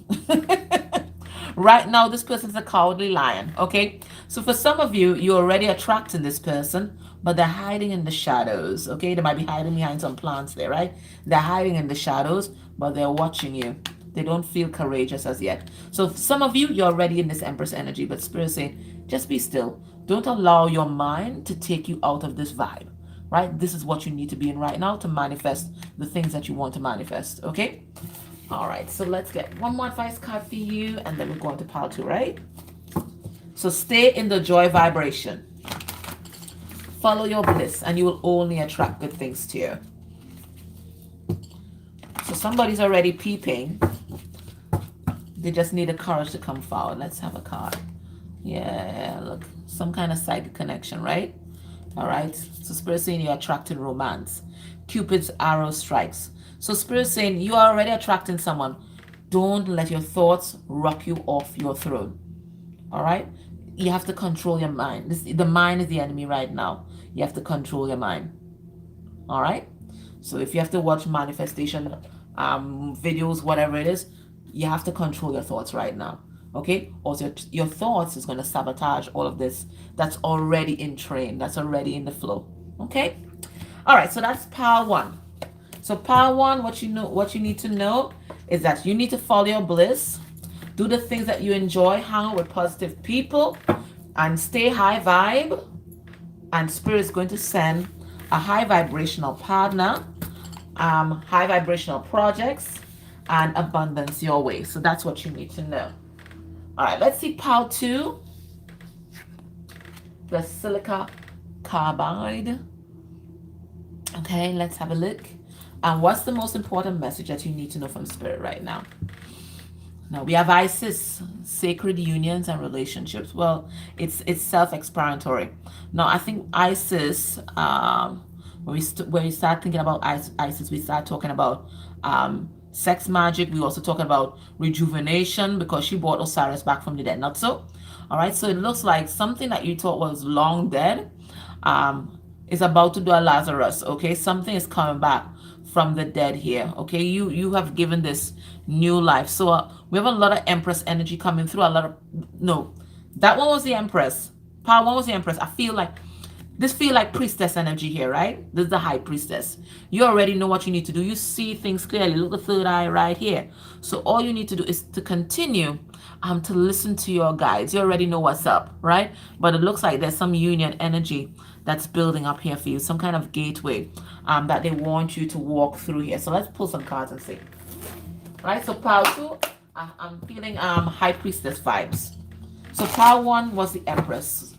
Right now, this person's a cowardly lion, okay? So for some of you, you're already attracting this person, but they're hiding in the shadows, okay? They might be hiding behind some plants there, right? They're hiding in the shadows, but they're watching you. They don't feel courageous as yet. So for some of you, you're already in this Empress energy, but Spirit is saying, just be still. Don't allow your mind to take you out of this vibe, right? This is what you need to be in right now to manifest the things that you want to manifest, okay? All right, so let's get one more advice card for you, and then we're going to pile 2, right? So stay in the joy vibration. Follow your bliss, and you will only attract good things to you. So somebody's already peeping. They just need the courage to come forward. Let's have a card. Yeah, look, some kind of psychic connection, right? All right, so Spirit saying you're attracting romance. Cupid's arrow strikes. So Spirit saying you are already attracting someone. Don't let your thoughts rock you off your throne. All right? You have to control your mind. The mind is the enemy right now. You have to control your mind. All right? So if you have to watch manifestation videos, whatever it is, you have to control your thoughts right now. Okay? Also, your thoughts is going to sabotage all of this that's already in train, that's already in the flow. Okay? All right, so that's power 1. So power 1, what you need to know is that you need to follow your bliss. Do the things that you enjoy. Hang out with positive people and stay high vibe. And Spirit is going to send a high vibrational partner, high vibrational projects, and abundance your way. So that's what you need to know. All right, let's see pile 2. The silica carbide. Okay, let's have a look. And what's the most important message that you need to know from Spirit right now? Now we have Isis, sacred unions and relationships. Well, it's self-explanatory. Now I think Isis, when we start thinking about Isis, we start talking about sex magic. We also talking about rejuvenation, because she brought Osiris back from the dead. Not so. All right. So it looks like something that you thought was long dead is about to do a Lazarus. Okay, something is coming back from the dead here. Okay, you have given this new life. So we have a lot of Empress energy coming through. A lot of, no, that one was the Empress. Part 1 was the Empress. I feel like this feel like priestess energy here, right? This is the high priestess. You already know what you need to do. You see things clearly. Look, the third eye right here. So all you need to do is to continue to listen to your guides. You already know what's up, right? But it looks like there's some union energy that's building up here for you, some kind of gateway that they want you to walk through here. So let's pull some cards and see. Right, so pile 2, I'm feeling high priestess vibes. So pile 1 was the Empress.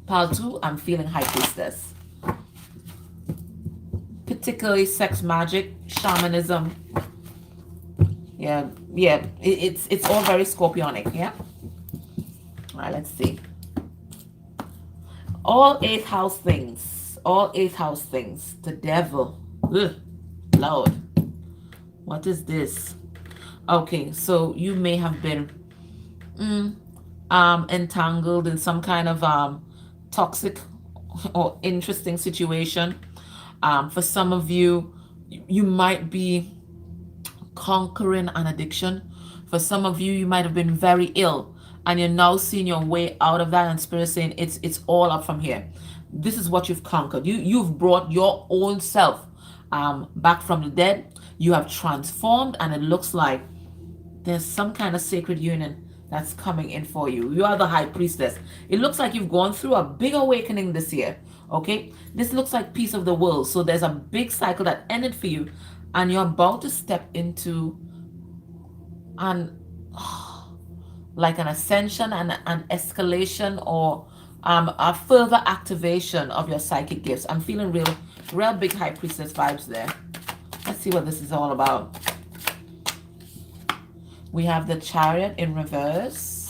Pile 2, I'm feeling high priestess. Particularly sex magic, shamanism. Yeah, it's all very scorpionic, yeah? All right, let's see. All 8th house things. All 8th house things. The devil. Ugh, Lord. What is this? Okay, so you may have been entangled in some kind of toxic or interesting situation. For some of you, you might be conquering an addiction. For some of you, you might have been very ill and you're now seeing your way out of that, and Spirit saying it's all up from here. This is what you've conquered. You've brought your own self back from the dead. You have transformed, and it looks like there's some kind of sacred union that's coming in for you. You are the high priestess. It looks like you've gone through a big awakening this year. Okay, this looks like peace of the world. So there's a big cycle that ended for you, and you're about to step into like an ascension and an escalation, or a further activation of your psychic gifts. I'm feeling real big high priestess vibes there. Let's see what this is all about. We have the Chariot in reverse.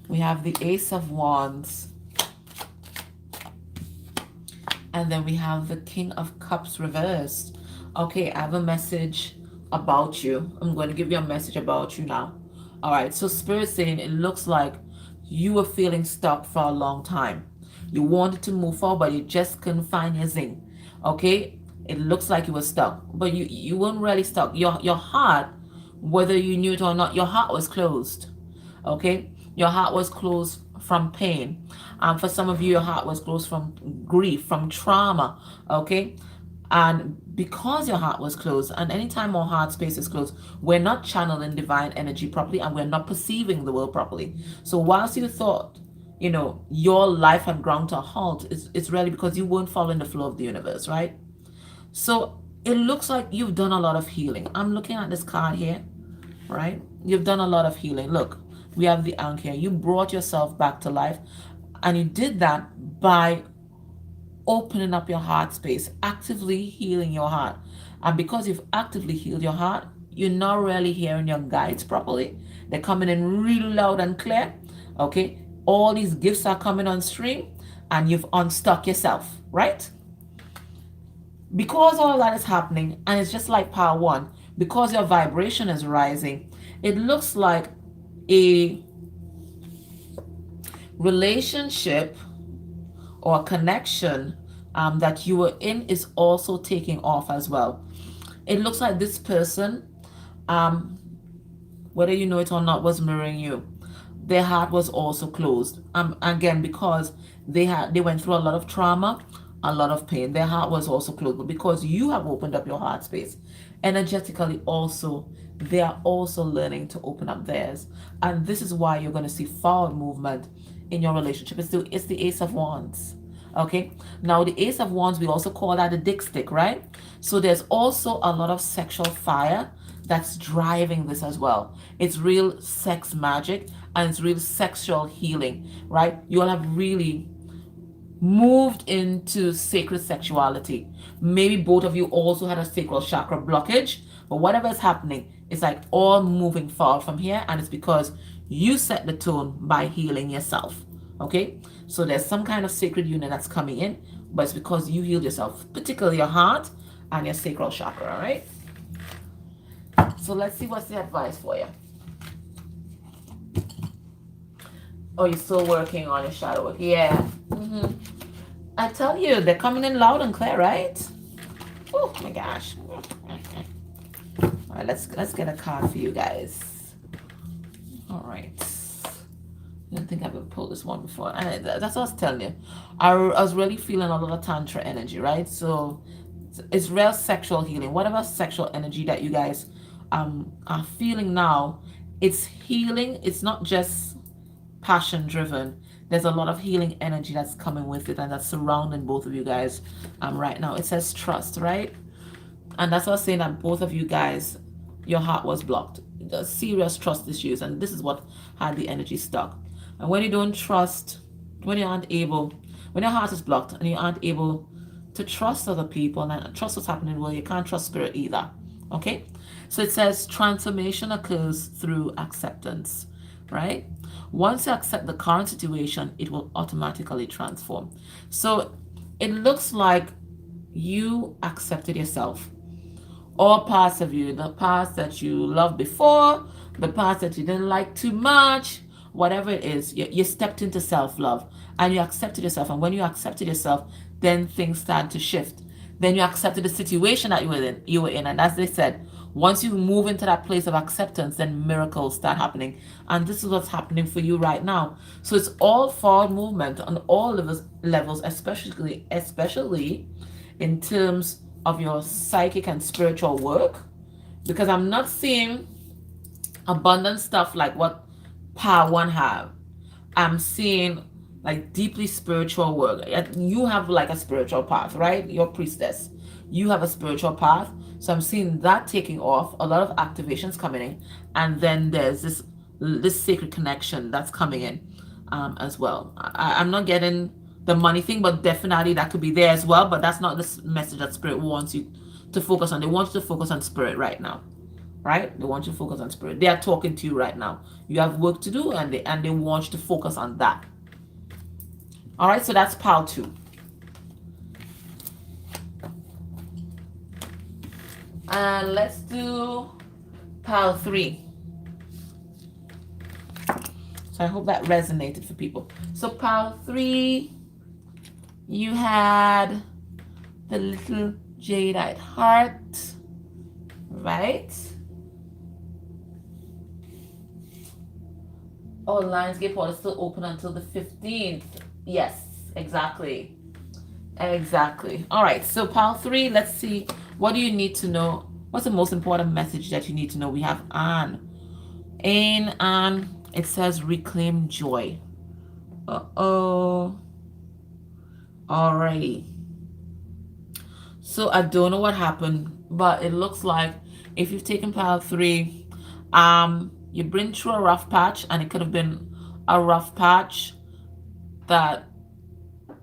We have the Ace of Wands. And then we have the King of Cups reversed. Okay, I have a message about you. I'm going to give you a message about you now. All right, so Spirit saying it looks like you were feeling stuck for a long time. You wanted to move forward, but you just couldn't find your zing. Okay, it looks like you were stuck, but you weren't really stuck. Your heart, whether you knew it or not, your heart was closed. Okay, your heart was closed from pain. For some of you, your heart was closed from grief, from trauma. Okay, and because your heart was closed, and anytime our heart space is closed, we're not channeling divine energy properly, and we're not perceiving the world properly. So whilst you thought, your life had ground to a halt, it's really because you weren't following the flow of the universe, right? So it looks like you've done a lot of healing. I'm looking at this card here, right? You've done a lot of healing. Look, we have the Ankh here. You brought yourself back to life, and you did that by opening up your heart space, actively healing your heart. And because you've actively healed your heart, you're not really hearing your guides properly. They're coming in really loud and clear. Okay, all these gifts are coming on stream, and you've unstuck yourself, right? Because all that is happening, and it's just like power 1, because your vibration is rising, it looks like a relationship or connection that you were in is also taking off as well. It looks like this person, whether you know it or not, was mirroring you. Their heart was also closed. Again, because they went through a lot of trauma, a lot of pain. Their heart was also closed, but because you have opened up your heart space, energetically also, they are also learning to open up theirs. And this is why you're going to see forward movement in your relationship. It's the Ace of Wands. Okay, now the Ace of Wands, we also call that a dick stick, right? So there's also a lot of sexual fire that's driving this as well. It's real sex magic and it's real sexual healing, right? You'll have really moved into sacred sexuality. Maybe both of you also had a sacral chakra blockage, but whatever is happening, it's like all moving forward from here, and it's because you set the tone by healing yourself. Okay, so there's some kind of sacred union that's coming in, but it's because you healed yourself, particularly your heart and your sacral chakra. All right, so let's see what's the advice for you. Oh, you're still working on your shadow work. Yeah. I tell you, they're coming in loud and clear, right? Oh my gosh. All right, let's get a card for you guys. All right. I don't think I've ever pulled this one before. That's what I was telling you. I was really feeling a lot of tantra energy, right? So it's real sexual healing. Whatever sexual energy that you guys are feeling now, it's healing. It's not just passion driven. There's a lot of healing energy that's coming with it and that's surrounding both of you guys right now. It says trust, right? And that's what I was saying, that both of you guys, your heart was blocked. There's serious trust issues, and this is what had the energy stuck. And when you don't trust, when your heart is blocked and you aren't able to trust other people and trust what's happening, well, you can't trust spirit either. Okay? So it says transformation occurs through acceptance, right? Once you accept the current situation, it will automatically transform. So it looks like you accepted yourself. All parts of you, the parts that you loved before, the parts that you didn't like too much, whatever it is, you stepped into self-love and you accepted yourself. And when you accepted yourself, then things start to shift. Then you accepted the situation that you were in. And as they said, once you move into that place of acceptance, then miracles start happening. And this is what's happening for you right now. So it's all forward movement on all levels, especially in terms of your psychic and spiritual work. Because I'm not seeing abundant stuff like what Power One have. I'm seeing like deeply spiritual work. You have like a spiritual path, right? Your priestess. You have a spiritual path. So I'm seeing that taking off, a lot of activations coming in, and then there's this sacred connection that's coming in as well. I'm not getting the money thing, but definitely that could be there as well. But that's not the message that spirit wants you to focus on. They want you to focus on spirit right now, right? They want you to focus on spirit. They are talking to you right now. You have work to do, and they want you to focus on that. All right, so that's pile 2. And let's do pile 3. So I hope that resonated for people. So pile 3, you had the little jadeite heart, right? Oh, Lionsgate Portal is still open until the 15th. Yes, exactly. Exactly. All right, so pile 3, let's see. What do you need to know? What's the most important message that you need to know? We have Anne. Anne, it says reclaim joy. Uh-oh. Alrighty. So I don't know what happened, but it looks like if you've taken pile 3, you've been through a rough patch, and it could have been a rough patch that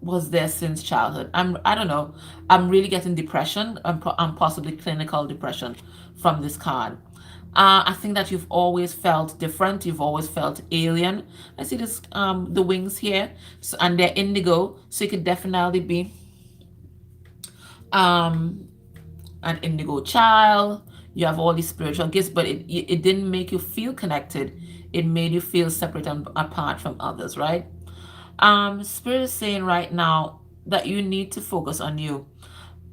was there since childhood. I don't know. I'm really getting depression and possibly clinical depression from this card. I think that you've always felt different. You've always felt alien. I see this the wings here, so, and they're indigo, so it could definitely be an indigo child. You have all these spiritual gifts, but it didn't make you feel connected. It made you feel separate and apart from others, right? Spirit is saying right now that you need to focus on you.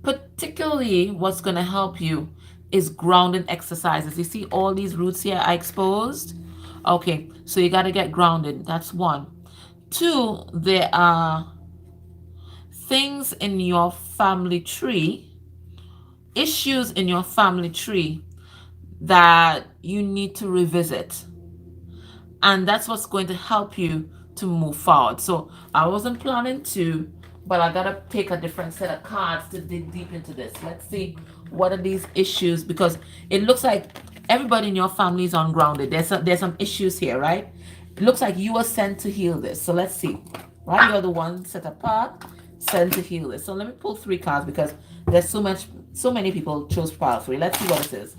Particularly what's going to help you is grounding exercises. You see all these roots here I exposed? Okay, so you got to get grounded. That's 1. 2, there are things in your family tree, issues in your family tree that you need to revisit. And that's what's going to help you to move forward. So I wasn't planning to, but I gotta take a different set of cards to dig deep into this. Let's see what are these issues, because it looks like everybody in your family is ungrounded. There's some issues here, right? It looks like you were sent to heal this. So let's see. Right? You're the one set apart, sent to heal this. So let me pull 3 cards because there's so many people chose pile 3. Let's see what it is.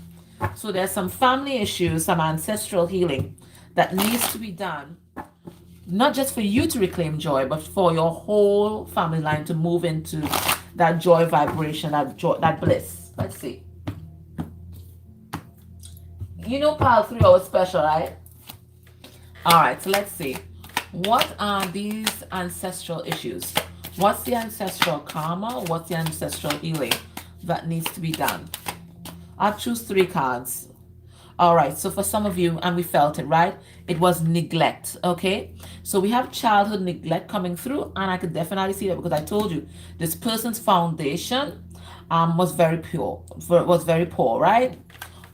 So there's some family issues, some ancestral healing that needs to be done, not just for you to reclaim joy, but for your whole family line to move into that joy vibration, that joy, that bliss. Let's see. You know pile 3 always special, right? All right, so let's see. What are these ancestral issues? What's the ancestral karma? What's the ancestral healing that needs to be done? I'll choose 3 cards. All right, so for some of you, and we felt it, right? It was neglect, okay? So we have childhood neglect coming through, and I could definitely see that because I told you this person's foundation was very poor, right?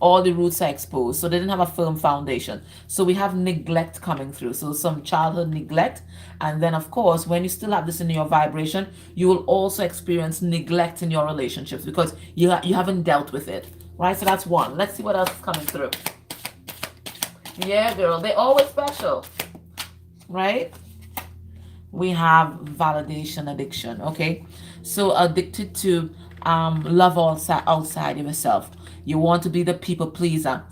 All the roots are exposed, so they didn't have a firm foundation. So we have neglect coming through, so some childhood neglect. And then of course, when you still have this in your vibration, you will also experience neglect in your relationships because you haven't dealt with it, right? So that's one. Let's see what else is coming through. Yeah, girl, they're always special, right? We have validation addiction, okay? So addicted to love outside of yourself. You want to be the people pleaser.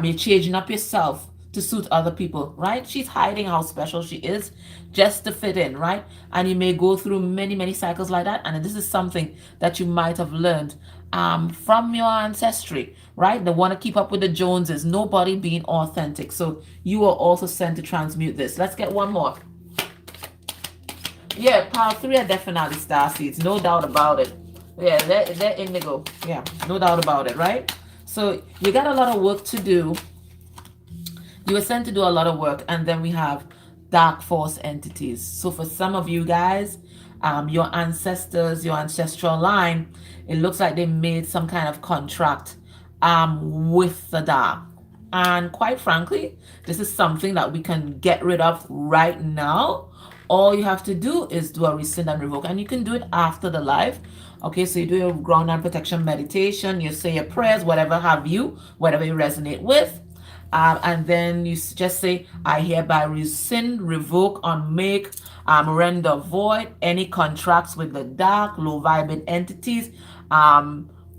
You're changing up yourself to suit other people, right? She's hiding how special she is just to fit in, right? And you may go through many, many cycles like that. And this is something that you might have learned from your ancestry, right? They want to keep up with the Joneses, nobody being authentic. So you are also sent to transmute this. Let's get one more. Yeah, pile 3 are definitely star seeds, no doubt about it. Yeah, they're indigo. Yeah, no doubt about it, right? So you got a lot of work to do. You were sent to do a lot of work, and then we have dark force entities. So for some of you guys, your ancestors, your ancestral line, it looks like they made some kind of contract with the dark. And quite frankly, this is something that we can get rid of right now. All you have to do is do a rescind and revoke, and you can do it after the live. Okay, so you do your ground and protection meditation, you say your prayers, whatever you resonate with. And then you just say, I hereby rescind, revoke, unmake, render void any contracts with the dark, low vibrant entities.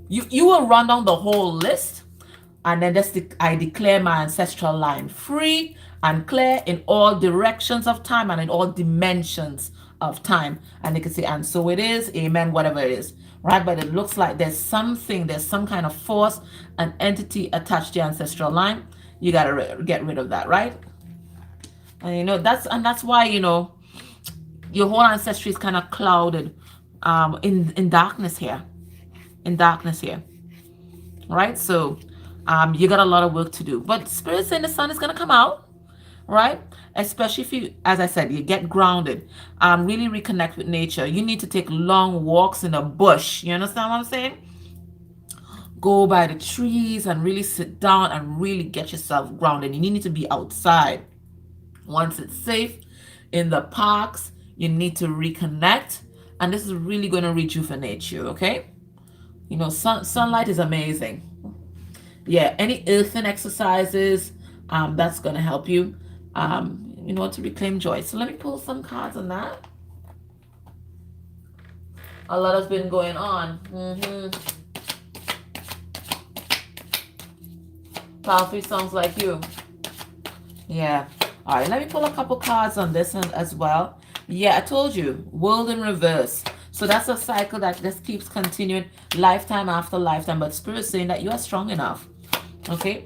You will run down the whole list, and then I declare my ancestral line free and clear in all directions of time and in all dimensions of time. And they can say, and so it is, amen, whatever it is, right? But it looks like there's some kind of force, an entity attached to your ancestral line. You got to get rid of that, right? And that's why, your whole ancestry is kind of clouded in darkness here. Right? So you got a lot of work to do. But Spirit saying the sun is going to come out, right? Especially if you, as I said, you get grounded, really reconnect with nature. You need to take long walks in the bush. You understand what I'm saying? Go by the trees and really sit down and really get yourself grounded. You need to be outside. Once it's safe, in the parks, you need to reconnect. And this is really going to rejuvenate you, okay? Sunlight is amazing. Yeah, any earthing exercises, that's going to help you, to reclaim joy. So let me pull some cards on that. A lot has been going on. Pile 3 sounds like you. Yeah. All right, let me pull a couple cards on this one as well. Yeah, I told you, world in reverse. So that's a cycle that just keeps continuing lifetime after lifetime. But Spirit saying that you are strong enough. Okay?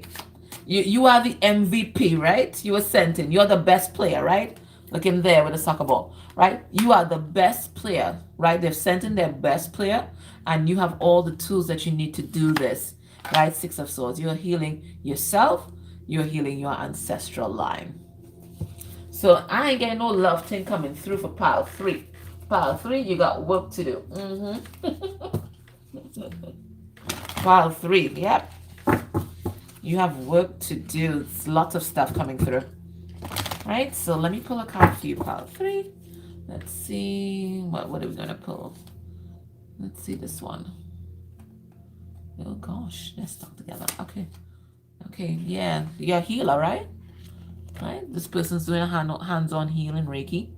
You are the MVP, right? You were sent in. You're the best player, right? Look in there with a soccer ball, right? You are the best player, right? They've sent in their best player, and you have all the tools that you need to do this, right? 6 of Swords. You're healing yourself. You're healing your ancestral line. So I ain't getting no love thing coming through for pile 3. Pile 3, you got work to do. Pile 3, yep. You have work to do. It's lots of stuff coming through. Right, so let me pull a card for you, Pile 3. Let's see. What are we going to pull? Let's see this one. Oh gosh, they're stuck together. Okay. Okay, yeah. You're a healer, right? Right? This person's doing a hands-on healing Reiki.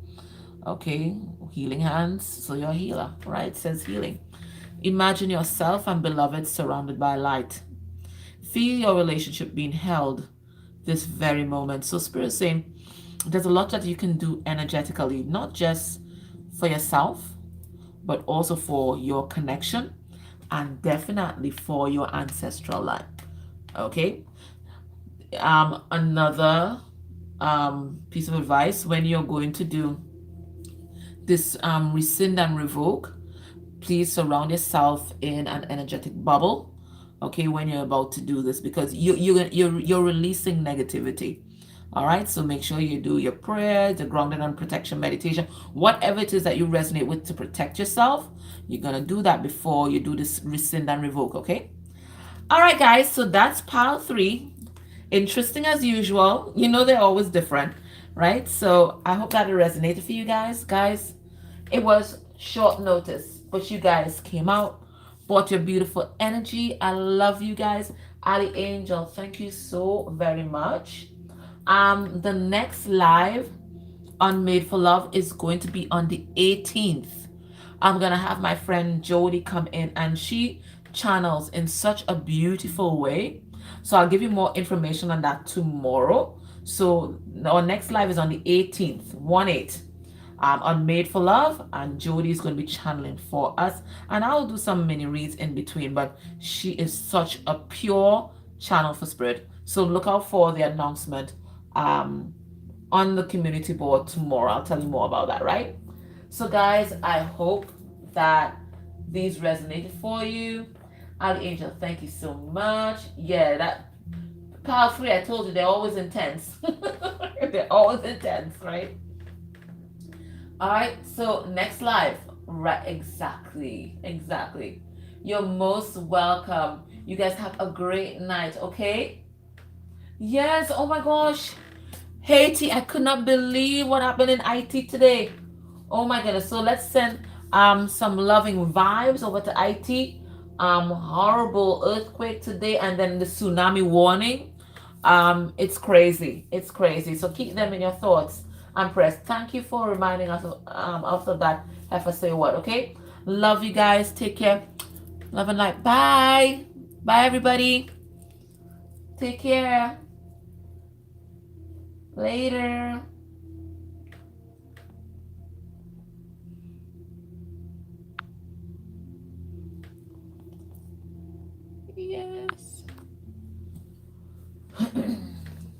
Okay, healing hands. So you're a healer, right? It says healing. Imagine yourself and beloved surrounded by light. Feel your relationship being held this very moment. So Spirit is saying there's a lot that you can do energetically, not just for yourself, but also for your connection and definitely for your ancestral line. Okay. Another piece of advice when you're going to do this rescind and revoke, please surround yourself in an energetic bubble, okay, when you're about to do this, because you're releasing negativity. All right, so make sure you do your prayers, the grounded and protection meditation, whatever it is that you resonate with to protect yourself. You're gonna do that before you do this rescind and revoke. Okay. All right, guys, so that's pile 3. Interesting as usual. You know, they're always different, right? So I hope that it resonated for you guys. Guys, it was short notice, but you guys came out, brought your beautiful energy. I love you guys. Ali Angel, thank you so very much. The next live on Made for Love is going to be on the 18th. I'm going to have my friend Jody come in, and she channels in such a beautiful way. So I'll give you more information on that tomorrow. So our next live is on the 18th, 1/8, on Made for Love, and Jody is going to be channeling for us. And I'll do some mini reads in between, but she is such a pure channel for spirit. So look out for the announcement on the community board tomorrow. I'll tell you more about that, right? So guys, I hope that these resonated for you. Ali Angel, thank you so much. Yeah, that pile 3, I told you, they're always intense. They're always intense, right? All right, so next live, right? Exactly. You're most welcome. You guys have a great night, okay? Yes, oh my gosh. Haiti, I could not believe what happened in IT today. Oh my goodness. So let's send some loving vibes over to IT. Horrible earthquake today, and then the tsunami warning. It's crazy. It's crazy. So keep them in your thoughts. Empress, thank you for reminding us of that. Have to say what, okay? Love you guys. Take care. Love and light. Bye. Bye everybody. Take care. Later. Yes.